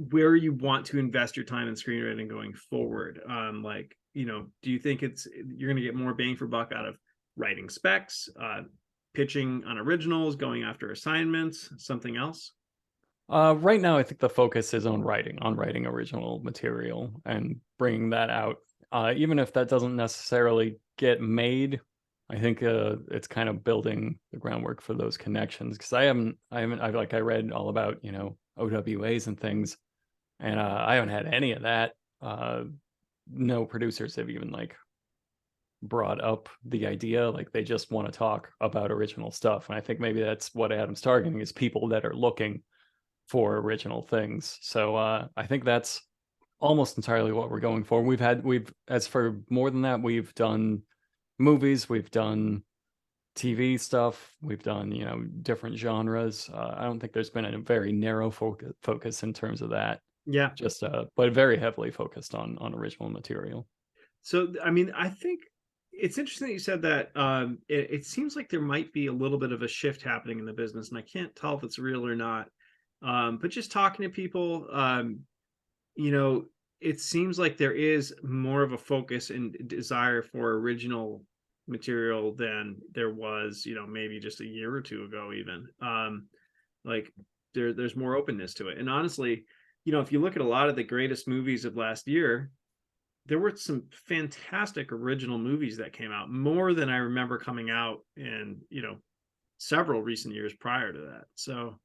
where you want to invest your time in screenwriting going forward? Like, do you think you're going to get more bang for buck out of writing specs, pitching on originals, going after assignments, something else? Right now, I think the focus is on writing original material and bringing that out. Even if that doesn't necessarily get made, I think it's kind of building the groundwork for those connections. Because I read all about OWAs and things, and I haven't had any of that. No producers have even like brought up the idea. Like they just want to talk about original stuff, and I think maybe that's what Adam's targeting is people that are looking for original things. So I think that's almost entirely what we're going for. We've as for more than that, we've done movies, we've done TV stuff, we've done different genres. I don't think there's been a very narrow focus in terms of that. Yeah. Just but very heavily focused on original material. So, I mean, I think it's interesting that you said that. It seems like there might be a little bit of a shift happening in the business, and I can't tell if it's real or not. But just talking to people, you know, it seems like there is more of a focus and desire for original material than there was, maybe just a year or two ago, even. Like there's more openness to it. And honestly, if you look at a lot of the greatest movies of last year, there were some fantastic original movies that came out, more than I remember coming out in, several recent years prior to that. So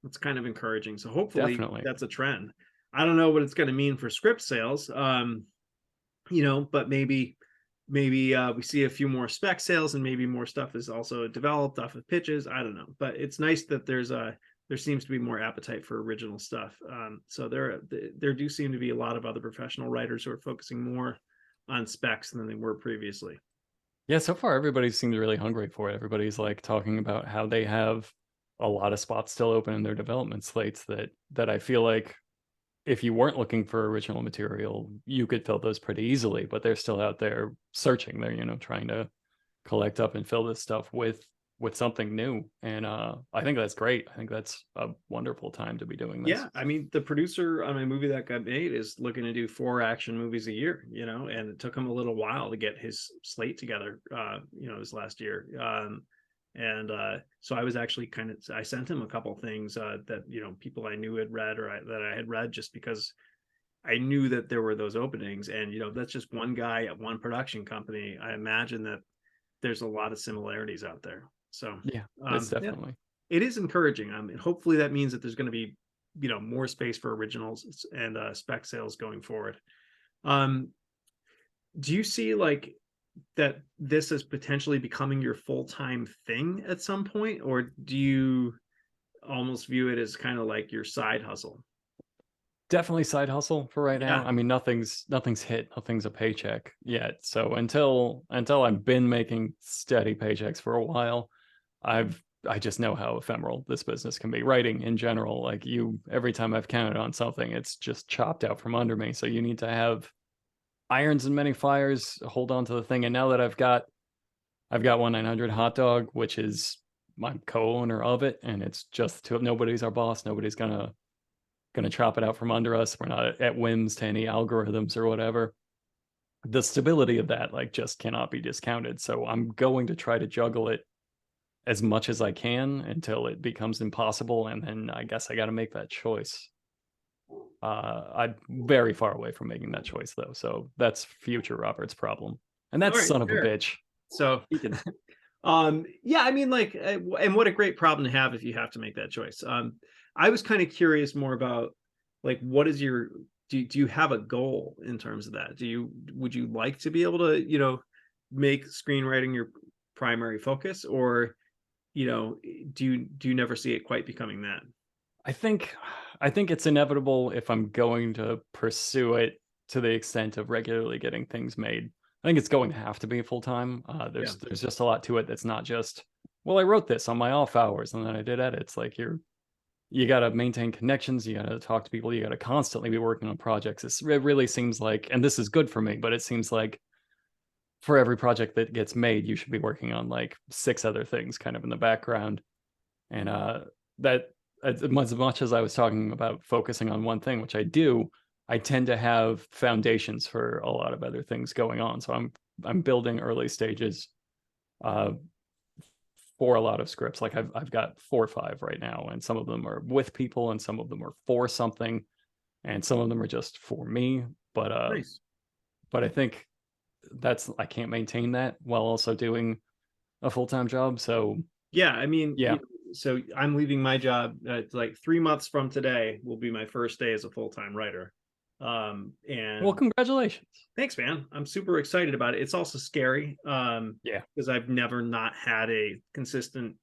it's kind of encouraging. So hopefully Definitely. that's a trend. I don't know what it's going to mean for script sales, but maybe we see a few more spec sales, and maybe more stuff is also developed off of pitches. I don't know, but it's nice that there seems to be more appetite for original stuff. So there do seem to be a lot of other professional writers who are focusing more on specs than they were previously. Yeah, so far everybody seems really hungry for it. Everybody's like talking about how they have a lot of spots still open in their development slates that I feel like if you weren't looking for original material, you could fill those pretty easily, but they're still out there searching. They're, trying to collect up and fill this stuff with something new. And I think that's great. I think that's a wonderful time to be doing this. Yeah, I mean, the producer on a movie that got made is looking to do 4 action movies a year, and it took him a little while to get his slate together, this last year. And so I was actually I sent him a couple things that, people I knew had read that I had read just because I knew that there were those openings. And, that's just one guy at one production company. I imagine that there's a lot of similarities out there. So, Yeah, it's yeah, definitely. it is encouraging. And hopefully that means that there's going to be, more space for originals and spec sales going forward. Do you see like that this is potentially becoming your full-time thing at some point, or do you almost view it as kind of like your side hustle? Definitely side hustle for right now. Yeah. I mean, nothing's hit, nothing's a paycheck yet. So until I've been making steady paychecks for a while, I just know how ephemeral this business can be. Writing in general, like every time I've counted on something, it's just chopped out from under me. So you need to have irons in many fires, hold on to the thing. And now that I've got 1-900 Hot Dog, which is my co-owner of it, and it's just nobody's our boss. Nobody's gonna chop it out from under us. We're not at whims to any algorithms or whatever. The stability of that like just cannot be discounted. So I'm going to try to juggle it as much as I can until it becomes impossible, and then I guess I got to make that choice. I'm very far away from making that choice though, so that's future Robert's problem, and All that right, son of a fair. bitch. So, He can. yeah, I mean, like, and what a great problem to have if you have to make that choice. I was kind of curious more about like, what is your, do you have a goal in terms of that? Would you like to be able to, make screenwriting your primary focus, or, do you never see it quite becoming that? I think I think it's inevitable if I'm going to pursue it to the extent of regularly getting things made. I think it's going to have to be full time. Yeah. There's just a lot to it that's not just, well, I wrote this on my off hours and then I did edits. Like you got to maintain connections, you got to talk to people, you got to constantly be working on projects. It really seems like, and this is good for me, but it seems like for every project that gets made, you should be working on like 6 other things kind of in the background. And that as much as I was talking about focusing on one thing, which I do, I tend to have foundations for a lot of other things going on. So I'm building early stages uh, for a lot of scripts. Like I've got 4 or 5 right now, and some of them are with people, and some of them are for something, and some of them are just for me. But Nice. but I think I can't maintain that while also doing a full time job. So Yeah, I mean, yeah. so I'm leaving my job. It's like 3 months from today will be my first day as a full-time writer. Well, And congratulations. thanks, man. I'm super excited about it. It's also scary, Yeah. because I've never not had a consistent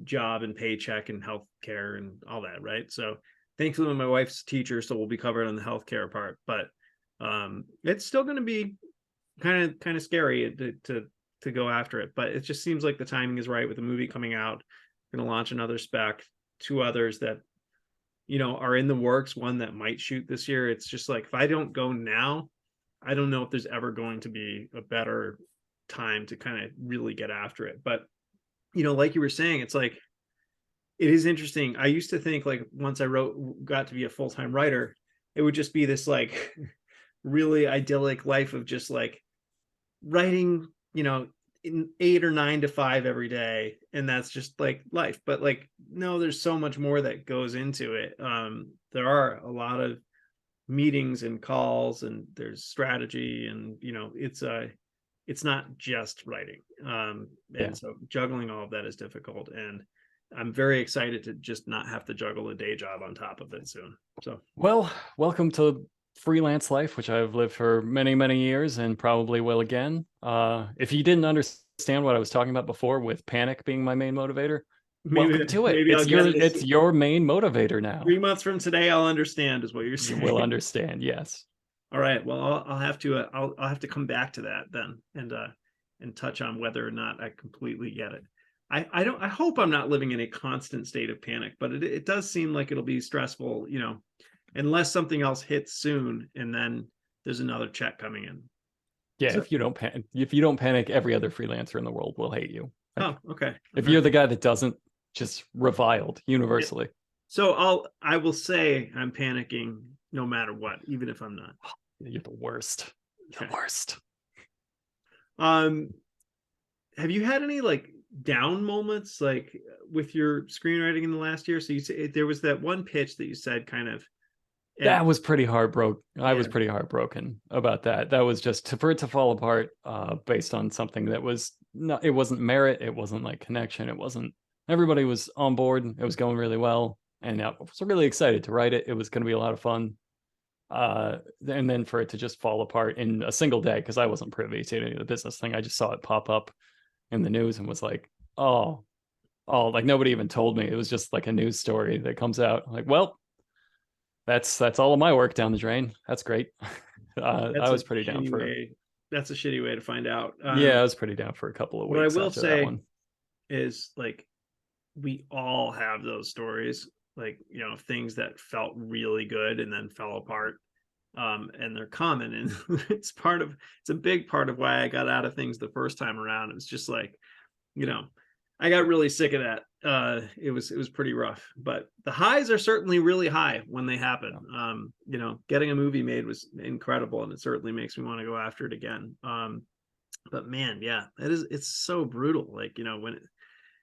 job and paycheck and healthcare and all that, right? So thankfully my wife's a teacher, so we'll be covered on the healthcare part, but it's still going to be kind of scary to go after it. But it just seems like the timing is right with the movie coming out. Going to launch another spec, 2 others that are in the works, one that might shoot this year. It's just like, if I don't go now, I don't know if there's ever going to be a better time to kind of really get after it. But like you were saying, it's like, it is interesting. I used to think like, once I got to be a full-time writer, it would just be this like really idyllic life of just like writing, in 8 or 9 to 5 every day, and that's just like life. But like, no, there's so much more that goes into it. There are a lot of meetings and calls, and there's strategy, and it's not just writing. Yeah. And so juggling all of that is difficult, and I'm very excited to just not have to juggle a day job on top of it soon. So, Well, welcome to freelance life, which I've lived for many, many years and probably will again. If you didn't understand what I was talking about before with panic being my main motivator, maybe welcome to it. maybe I'll get it. It's your main motivator now. 3 months from today, I'll understand, is what you're You saying. will understand, yes. All right. Well, I'll have to I'll have to come back to that then, and and touch on whether or not I completely get it. I hope I'm not living in a constant state of panic, but it does seem like it'll be stressful, unless something else hits soon and then there's another check coming in. Yeah, So, if you don't panic, every other freelancer in the world will hate you. Like, oh, okay. if you're the guy that doesn't, just reviled universally. So I will say I'm panicking no matter what, even if I'm not. You're the worst. You're the Okay. worst. Have you had any like down moments like with your screenwriting in the last year? So you say there was that one pitch that you said kind of, and That was pretty heartbroken. I was yeah, pretty heartbroken about that. That was just for it to fall apart based on something that was not, it wasn't merit, it wasn't like connection, it wasn't, everybody was on board, it was going really well, and I was really excited to write it. It was going to be a lot of fun. And then for it to just fall apart in a single day, because I wasn't privy to any of the business thing. I just saw it pop up in the news and was like, oh, like nobody even told me. It was just like a news story that comes out. Like, well, that's all of my work down the drain. That's great. I that's a was pretty down shitty for. way. That's a shitty way to find out. Yeah, I was pretty down for a couple of What I weeks will after that say one. is like we all have those stories, like things that felt really good and then fell apart. And they're common, and it's a big part of why I got out of things the first time around. It was just like, I got really sick of that. It was pretty rough, but the highs are certainly really high when they happen. Getting a movie made was incredible, and it certainly makes me want to go after it again. But man, yeah, it's so brutal. Like, when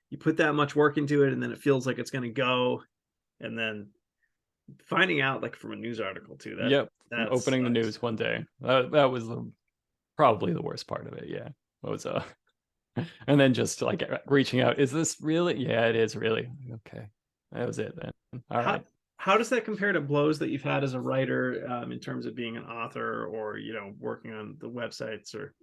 you put that much work into it and then it feels like it's going to go, and then finding out like from a news article too, Yep, that opening the sucks. news one day. That was probably the worst part of it. Yeah, it was and then just like reaching out. Is this really? Yeah, it is really. Okay, that was it then. All how right. how does that compare to blows that you've had as a writer, in terms of being an author or working on the websites or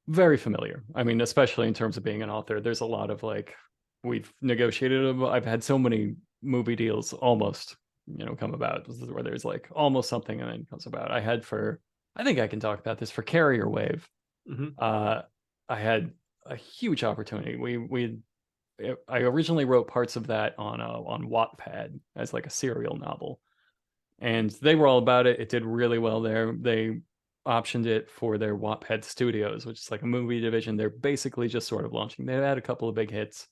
Very familiar. I mean, especially in terms of being an author, there's a lot of like we've negotiated. I've had so many movie deals almost, come about where there's like almost something and then comes about. I think I can talk about this for Carrier Wave. Mhm. Uh, I had a huge opportunity. I originally wrote parts of that on Wattpad as like a serial novel, and they were all about it. It did really well there. They optioned it for their Wattpad Studios, which is like a movie division. They're basically just sort of launching. They had a couple of big hits,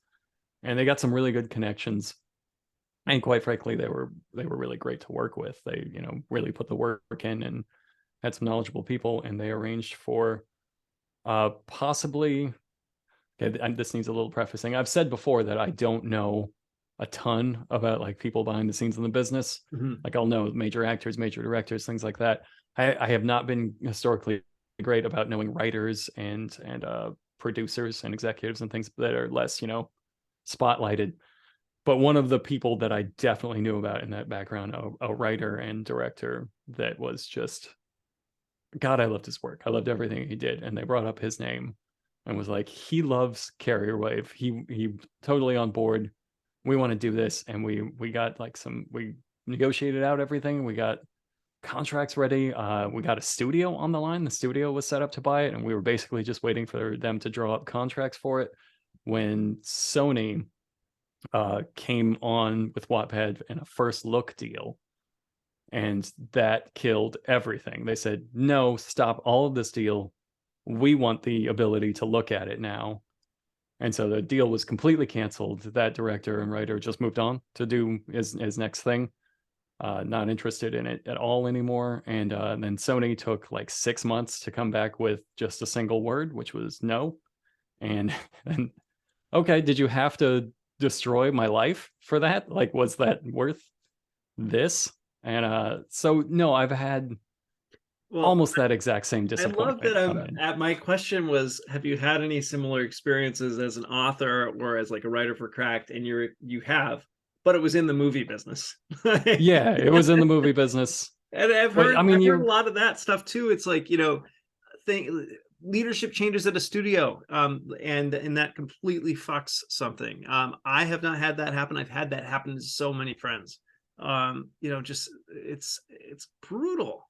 and they got some really good connections. And quite frankly, they were really great to work with. They really put the work in and had some knowledgeable people. And they arranged for possibly. Okay, and this needs a little prefacing. I've said before that I don't know a ton about like people behind the scenes in the business. Mhm. Like I'll know major actors, major directors, things like that. I have not been historically great about knowing writers and producers and executives and things that are less, spotlighted. But one of the people that I definitely knew about in that background, a writer and director that was just God, I loved his work. I loved everything he did. And they brought up his name and was like, he loves Carrier Wave. He totally on board. We want to do this. And we got like we negotiated out everything. We got contracts ready. We got a studio on the line. The studio was set up to buy it, and we were basically just waiting for them to draw up contracts for it when Sony came on with Wattpad in a first look deal, and that killed everything. They said, no, stop all of this deal. We want the ability to look at it now. And so the deal was completely canceled. That director and writer just moved on to do his next thing. Not interested in it at all anymore. And then Sony took like 6 months to come back with just a single word, which was no. And and okay, did you have to destroy my life for that? Like, was that worth this? And so no, I've had Well, almost that exact same I love that disappointment I'm come in. at my question was, have you had any similar experiences as an author or as like a writer for Cracked? And you have, but it was in the movie business. Yeah, it was in the movie business. And I've But heard I mean, I've heard a you're lot of that stuff too. It's like, thing leadership changes at a studio, and that completely fucks something. I have not had that happen. I've had that happen to so many friends. Just it's brutal.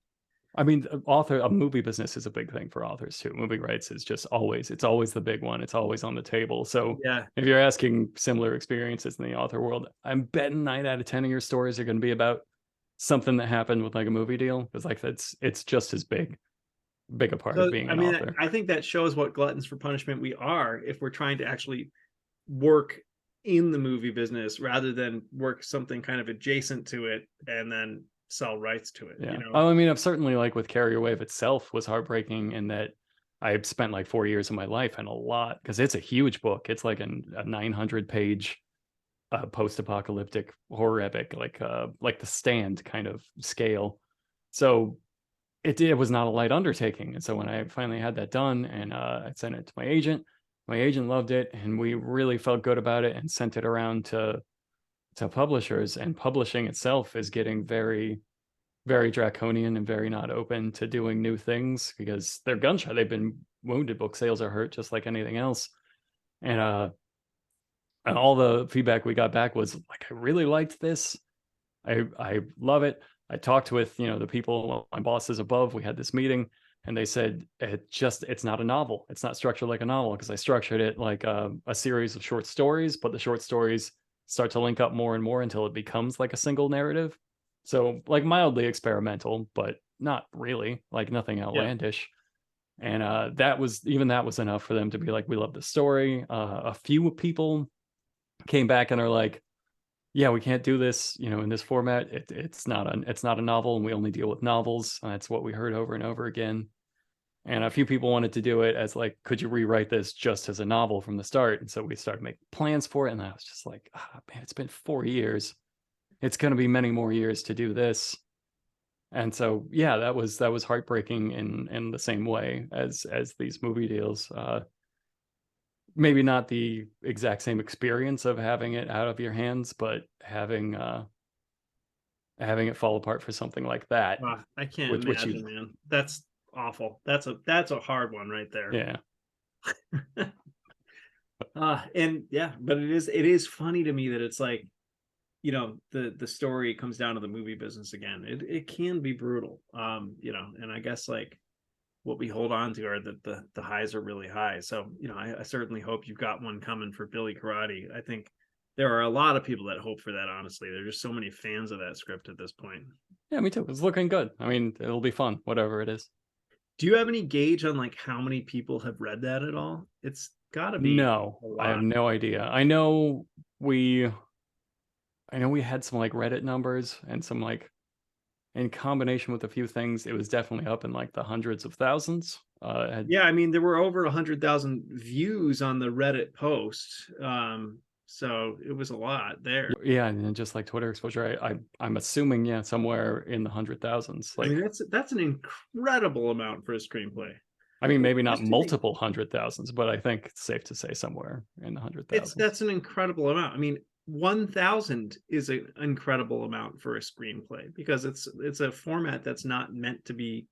I mean, a movie business is a big thing for authors too. Movie rights is just always, it's always the big one. It's always on the table. So Yeah. if you're asking similar experiences in the author world, I'm betting 9 out of 10 of your stories are going to be about something that happened with like a movie deal. Because like it's just as big a part of So, being I an mean, author. I think that shows what gluttons for punishment we are if we're trying to actually work in the movie business rather than work something kind of adjacent to it and then sell rights to it, you Yeah. know? Oh, I mean, I've certainly like with Carrier Wave itself was heartbreaking in that I spent like 4 years of my life and a lot because it's a huge book. It's like a 900 page post-apocalyptic horror epic, like The Stand kind of scale. So it was not a light undertaking. And so when I finally had that done and I sent it to my agent loved it, and we really felt good about it and sent it around to publishers. And publishing itself is getting very very draconian and very not open to doing new things because they're gun shy. They've been wounded. Book sales are hurt just like anything else. And all the feedback we got back was like, I really liked this. I love it. I talked with, the people, my bosses above. We had this meeting and they said it's not a novel. It's not structured like a novel because I structured it like a series of short stories, but the short stories start to link up more and more until it becomes like a single narrative. So like mildly experimental, but not really, like nothing Yeah. outlandish. And that was enough for them to be like, we love the story. A few people came back and are like, yeah, we can't do this, in this format. It's not a novel, and we only deal with novels. And that's what we heard over and over again. And a few people wanted to do it as like, could you rewrite this just as a novel from the start? And so we started making plans for it. And I was just like, man, it's been 4 years. It's going to be many more years to do this. And so, yeah, that was heartbreaking in the same way as these movie deals. Maybe not the exact same experience of having it out of your hands, but having it fall apart for something like that, I can't which you, imagine, man. That's awful. That's a hard one right there. yeah, And yeah, but it is funny to me that it's like, the story comes down to the movie business again. It can be brutal. And I guess like what we hold on to are that the highs are really high. So, I certainly hope you've got one coming for Billy Karate. I think there are a lot of people that hope for that, honestly. There's just so many fans of that script at this point. yeah, me too. It's looking good. I mean, it'll be fun, whatever it is. Do you have any gauge on like how many people have read that at all? It's got to be No, a I have lot. no idea. We, I know we had some like Reddit numbers and some like in combination with a few things, it was definitely up in like the hundreds of thousands. Yeah, I mean, there were over 100,000 views on the Reddit post. So it was a lot there. Yeah, and then just like Twitter exposure, I'm assuming, yeah, somewhere in the 100,000s. I mean, Like, that's an incredible amount for a screenplay. I mean, maybe not Just to think, multiple 100,000s, but I think it's safe to say somewhere in the hundred thousands. that's an incredible amount. I mean, 1,000 is an incredible amount for a screenplay because it's a format that's not meant to be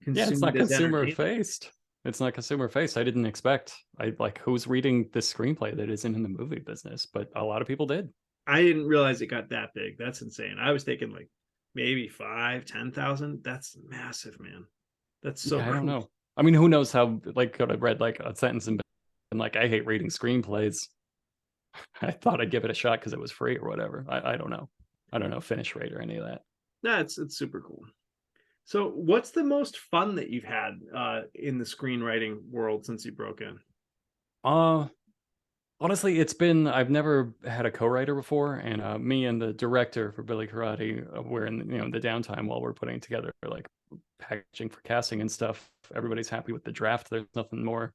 Yeah, it's not consumed as consumer entertainment. faced. It's not consumer faced. I didn't expect. I like who's reading this screenplay that isn't in the movie business, but a lot of people did. I didn't realize it got that big. That's insane. I was thinking like maybe 5, 10,000. That's massive, man. That's so Yeah, I don't cool. know. I mean, who knows how? Like, could have read like a sentence and been like, I hate reading screenplays. I thought I'd give it a shot because it was free or whatever. I don't know. I don't know finish rate or any of that. Yeah, it's super cool. So, what's the most fun that you've had in the screenwriting world since you broke in? Uh Honestly, I've never had a co-writer before, and me and the director for Billy Karate, we're in the downtime while we're putting together like packaging for casting and stuff. Everybody's happy with the draft. There's nothing more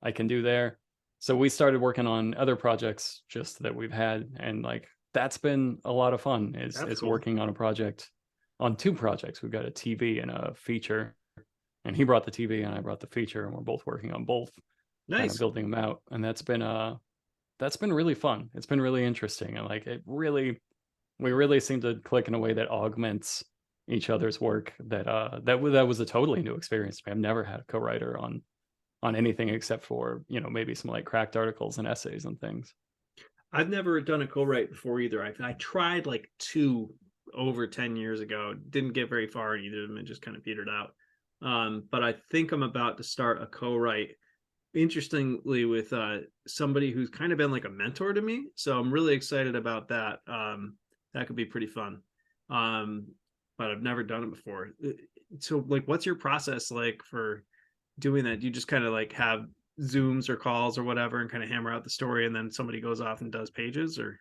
I can do there. So we started working on other projects just that we've had, and like that's been a lot of fun. That's Is cool. working on two projects. We've got a TV and a feature, and he brought the TV and I brought the feature, and we're both working on both, kind of Nice. building them out, and that's been really fun. It's been really interesting. And like we really seem to click in a way that augments each other's work. That was a totally new experience to me. I've never had a co-writer on anything except for, maybe some like cracked articles and essays and things. I've never done a co-write before either. I tried like two over 10 years ago. Didn't get very far in either of them and just kind of petered out. But I think I'm about to start a co-write, interestingly, with somebody who's kind of been like a mentor to me. So I'm really excited about that. That could be pretty fun. But I've never done it before. So like, what's your process like for doing that? Do you just kind of like have Zooms or calls or whatever and kind of hammer out the story, and then somebody goes off and does pages? Or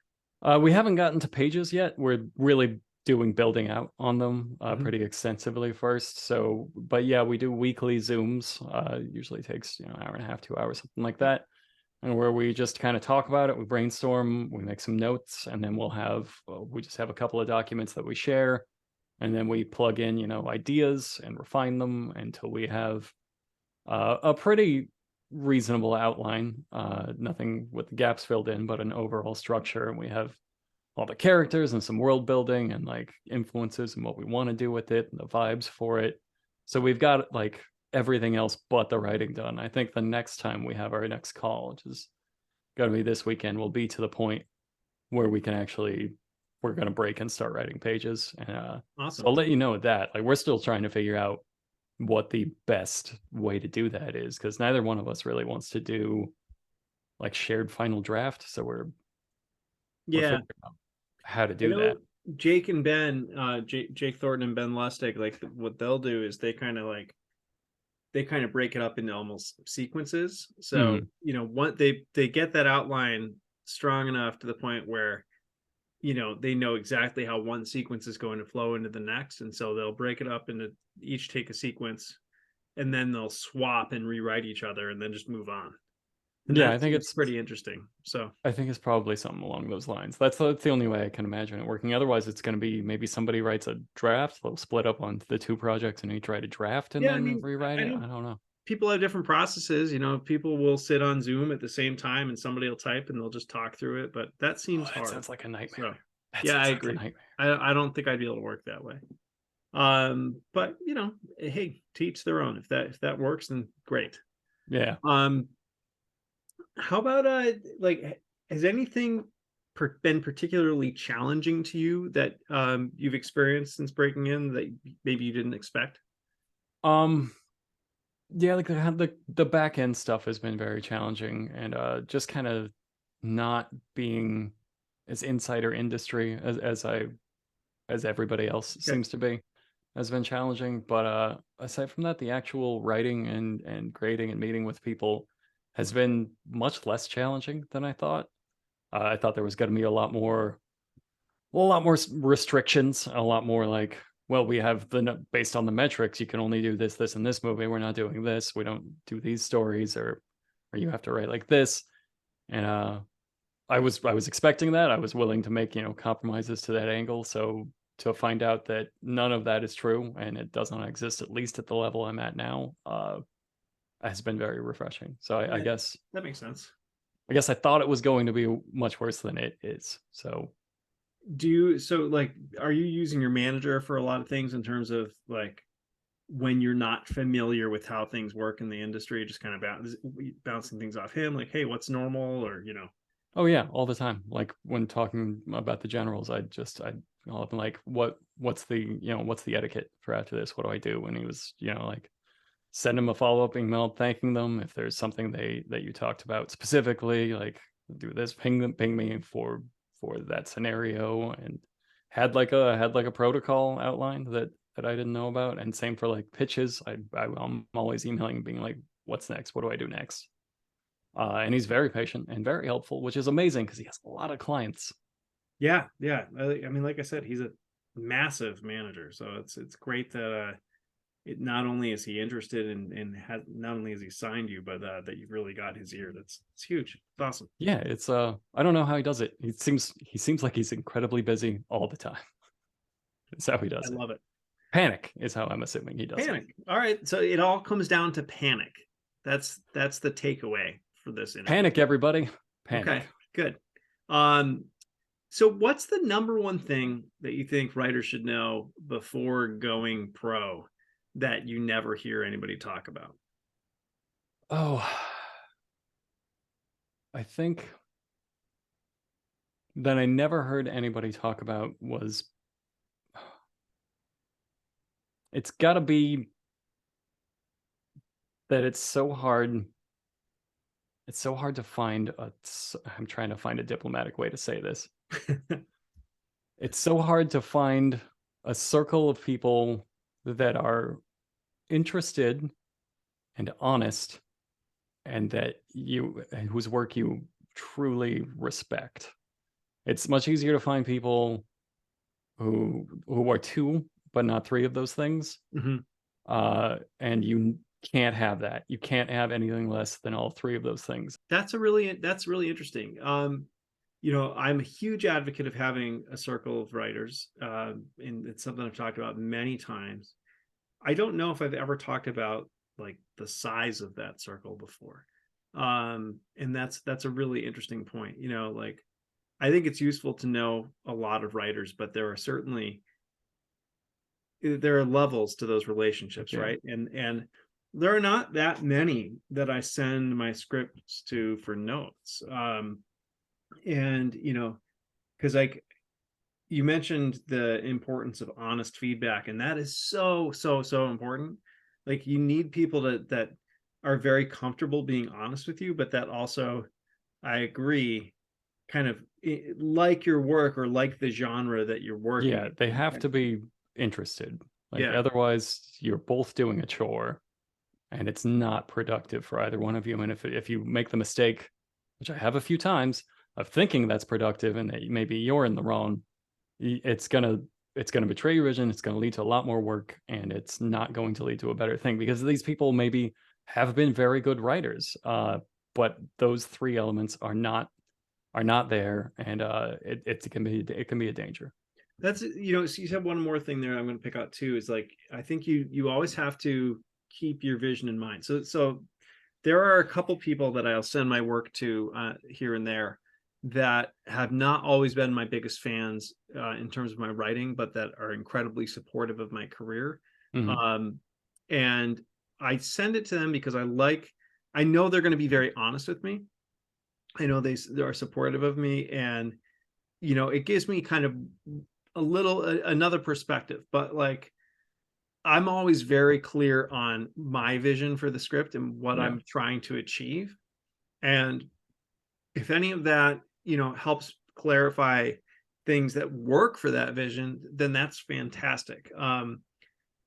We haven't gotten to pages yet. We're really doing building out on them Mhm. pretty extensively first. So, but yeah, we do weekly Zooms. Usually takes an hour and a half, 2 hours, something like that, and where we just kind of talk about it. We brainstorm, we make some notes, and then we just have a couple of documents that we share, and then we plug in ideas and refine them until we have a pretty reasonable outline, nothing with the gaps filled in, but an overall structure. And we have all the characters and some world building and like influences and what we want to do with it and the vibes for it. So we've got like everything else but the writing done. I think the next time we have our next call, which is going to be this weekend, will be to the point where we're going to break and start writing pages. And so Awesome. I'll let you know that. Like, we're still trying to figure out what the best way to do that is, because neither one of us really wants to do like shared final draft. So we're Yeah, figuring out how to I do know that. Jake and Ben, Jake Thornton and Ben Lustig, like what they'll do is they kind of break it up into almost sequences. So, Mhm. what they get that outline strong enough to the point where, they know exactly how one sequence is going to flow into the next. And so they'll break it up into, each take a sequence, and then they'll swap and rewrite each other and then just move on. And Yeah, that seems pretty interesting. So I think it's probably something along those lines. That's the only way I can imagine it working. Otherwise, it's going to be maybe somebody writes a draft, they'll split up on the two projects and each write a draft and yeah, I then mean, rewrite I it. know I don't know. people have different processes. People will sit on Zoom at the same time and somebody will type and they'll just talk through it, but that Oh, seems that hard. sounds like a nightmare. So That yeah, I sounds like a agree. nightmare. I don't think I'd be able to work that way. But hey, teach their own. If that works, then great. Yeah. Um, how about like, has anything been particularly challenging to you that you've experienced since breaking in that maybe you didn't expect? Um, yeah, like the back end stuff has been very challenging, and just kind of not being as insider industry as everybody else Okay. seems to be has been challenging. But aside from that, the actual writing and grading and meeting with people has been much less challenging than I thought. I thought there was going to be a lot more restrictions, a lot more like, well, we have based on the metrics, you can only do this, this, and this movie. We're not doing this. We don't do these stories, or you have to write like this. And I was expecting that. I was willing to make compromises to that angle. So to find out that none of that is true and it does not exist, at least at the level I'm at now, has been very refreshing. So I Yeah, guess that makes sense. I guess I thought it was going to be much worse than it is. So Like, are you using your manager for a lot of things in terms of like when you're not familiar with how things work in the industry, just kind of bouncing things off him, like, hey, what's normal, or oh yeah, all the time. Like when talking about the generals, I'll be like, what's the etiquette for after this? What do I do? And he was, like, send him a follow-up email thanking them if there's something that you talked about specifically, like do this, ping me for that scenario, and had like a protocol outlined that I didn't know about. And same for like pitches. I'm always emailing being like, what's next? What do I do next? And he's very patient and very helpful, which is amazing because he has a lot of clients. yeah. I mean, like I said, he's a massive manager, so it's great that not only is he interested and has not only has he signed you, but that you've really got his ear. It's huge. It's awesome. Yeah, it's I don't know how he does it. He seems like he's incredibly busy all the time. That's how he I does it. love it. Panic is how I'm assuming he does it. Panic. All right, so it all comes down to panic. That's the takeaway for this interview. Panic, everybody. Okay, Panic. good. Um, so what's the number one thing that you think writers should know before going pro that you never hear anybody talk about? Oh, I think that I never heard anybody talk about was it's got to be that it's so hard. It's so hard to find I'm trying to find a diplomatic way to say this. It's so hard to find a circle of people that are interested and honest, and that you whose work you truly respect. It's much easier to find people who are two but not three of those things. Mhm. And you can't have that. You can't have anything less than all three of those things. That's really interesting. I'm a huge advocate of having a circle of writers, and it's something I've talked about many times. I don't know if I've ever talked about like the size of that circle before, and that's a really interesting point. Like I think it's useful to know a lot of writers, but there are levels to those relationships, Yeah. right? And there are not that many that I send my scripts to for notes. And because like you mentioned the importance of honest feedback, and that is so important. Like you need people that are very comfortable being honest with you, but that also, I agree, kind of like your work or like the genre that you're working Yeah, they in. have to be interested. Like Yeah, otherwise you're both doing a chore and it's not productive for either one of you. And if you make the mistake, which I have a few times, of thinking that's productive and that maybe you're in the wrong, it's gonna betray your vision. It's gonna lead to a lot more work, and it's not going to lead to a better thing because these people maybe have been very good writers, but those three elements are not there, and it can be a danger. that's so you said one more thing there I'm going to pick out too, is like I think you always have to keep your vision in mind. So there are a couple people that I'll send my work to here and there that have not always been my biggest fans in terms of my writing, but that are incredibly supportive of my career. Mhm. Um, and I send it to them because I know they're going to be very honest with me. I know they are supportive of me, and it gives me kind of another perspective. But like I'm always very clear on my vision for the script and what Yeah. I'm trying to achieve. And if any of that, helps clarify things that work for that vision, then that's fantastic.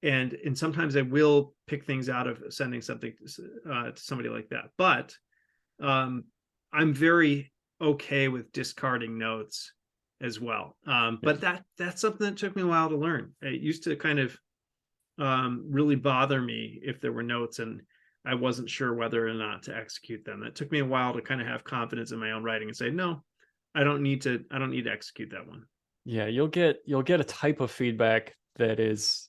And sometimes I will pick things out of sending something to somebody like that. But I'm very okay with discarding notes as well. But Yes. that's something that took me a while to learn. It used to kind of really bother me if there were notes and I wasn't sure whether or not to execute them. It took me a while to kind of have confidence in my own writing and say, no, I don't need to execute that one. Yeah, you'll get a type of feedback that is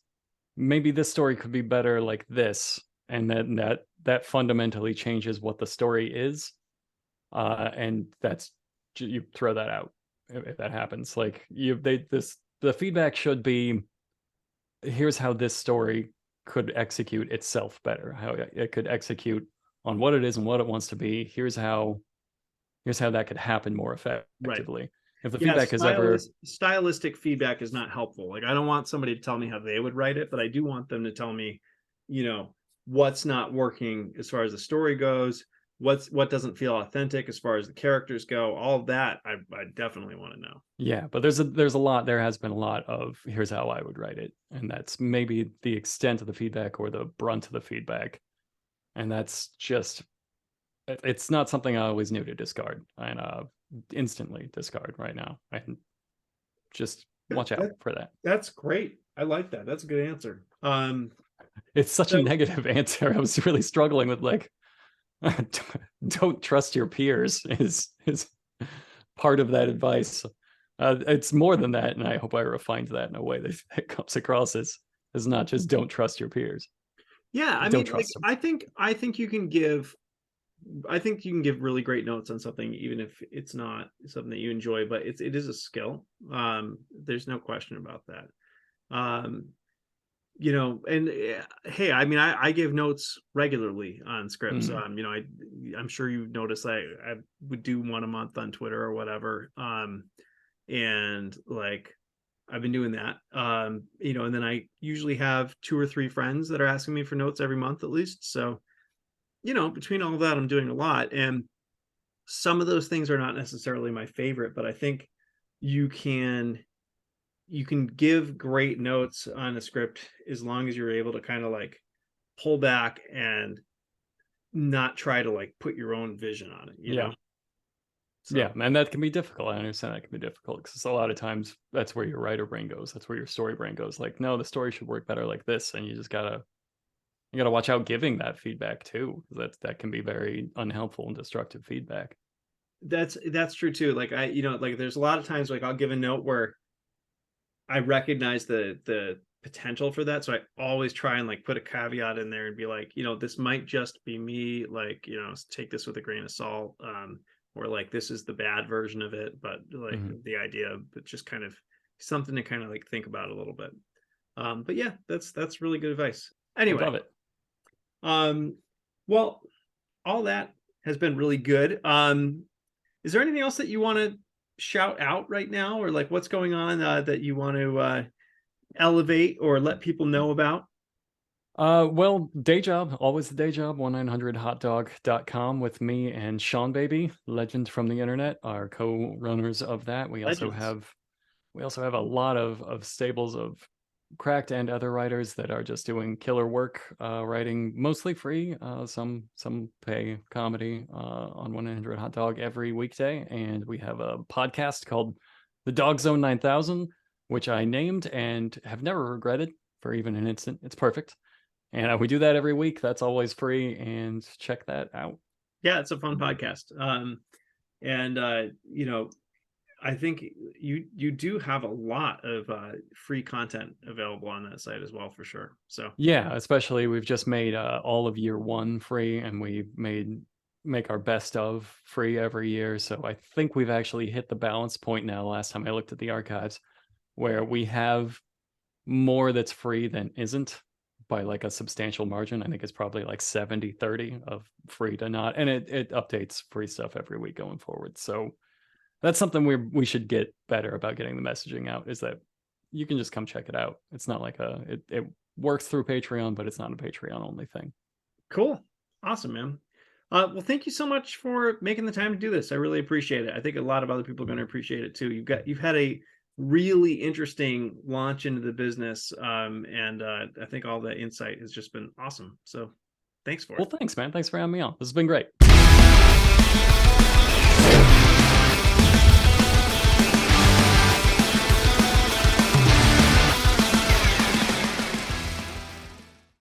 maybe this story could be better like this, and then that fundamentally changes what the story is. And that's you throw that out if that happens. Like the feedback should be, here's how this story could execute itself better, how it could execute on what it is and what it wants to be. Here's how that could happen more Right. effectively. If the Yeah, feedback is ever stylistic feedback is not helpful. Like I don't want somebody to tell me how they would write it, but I do want them to tell me, you know, what's not working as far as the story goes, what doesn't feel authentic as far as the characters go. All of that I definitely want to know. yeah, but there has been a lot of here's how I would write it, and that's maybe the extent of the feedback or the brunt of the feedback, and that's just it's not something I always knew to discard and instantly discard right now. I can just watch out That, for that. that's great. I like that. That's a good answer. It's such a So negative answer. I was really struggling with like don't trust your peers is part of that advice. It's more than that, and I hope I refined that in a way that it comes across as not just don't trust your peers. yeah, I Don't mean, like trust them. I think you can give really great notes on something, even if it's not something that you enjoy, but it is a skill. There's no question about that. Um, and hey, I mean, I give notes regularly on scripts. Mm. I'm sure you noticed I would do one a month on Twitter or whatever. And like I've been doing that. And then I usually have 2 or 3 friends that are asking me for notes every month at least. So, between all of that, I'm doing a lot. And some of those things are not necessarily my favorite, but I think you can give great notes on a script as long as you're able to kind of like pull back and not try to like put your own vision on it, Yeah. So. Yeah, and that can be difficult. I understand that can be difficult because a lot of times that's where your writer brain goes. That's where your story brain goes. Like, no, the story should work better like this, and you gotta watch out giving that feedback too. That can be very unhelpful and destructive feedback. That's true too. Like like there's a lot of times like I'll give a note where I recognize the potential for that. So I always try and like put a caveat in there and be like, this might just be me, like, take this with a grain of salt. Or like this is the bad version of it, but like the idea, but just kind of something to kind of like think about a little bit. But yeah, that's really good advice. Anyway, I love it. Well, all that has been really good. Is there anything else that you want to shout out right now, or like what's going on that you want to elevate or let people know about? Well, day job, always the day job, 1-900hotdog.com with me and Sean Baby, legend from the internet, are co-runners of that. We also have a lot of stables of cracked and other writers that are just doing killer work, writing mostly free, some pay comedy on 1-900hotdog every weekday. And we have a podcast called The Dog Zone 9000, which I named and have never regretted for even an instant. It's perfect. And we do that every week. That's always free, and check that out. Yeah, it's a fun podcast. I think you do have a lot of free content available on that site as well, for sure. So yeah, especially we've just made all of year one free, and we make our best of free every year. So I think we've actually hit the balance point now. Last time I looked at the archives, where we have more that's free than isn't by like a substantial margin. I think it's probably like 70-30 of free to not, and it updates free stuff every week going forward. So that's something we should get better about getting the messaging out, is that you can just come check it out. It's not like it works through Patreon, but it's not a Patreon only thing. Cool. Awesome, man. Well, thank you so much for making the time to do this. I really appreciate it. I think a lot of other people are going to appreciate it too. You've had a really interesting launch into the business. And I think all the insight has just been awesome. So thanks for it. Well, thanks, man. Thanks for having me on. This has been great.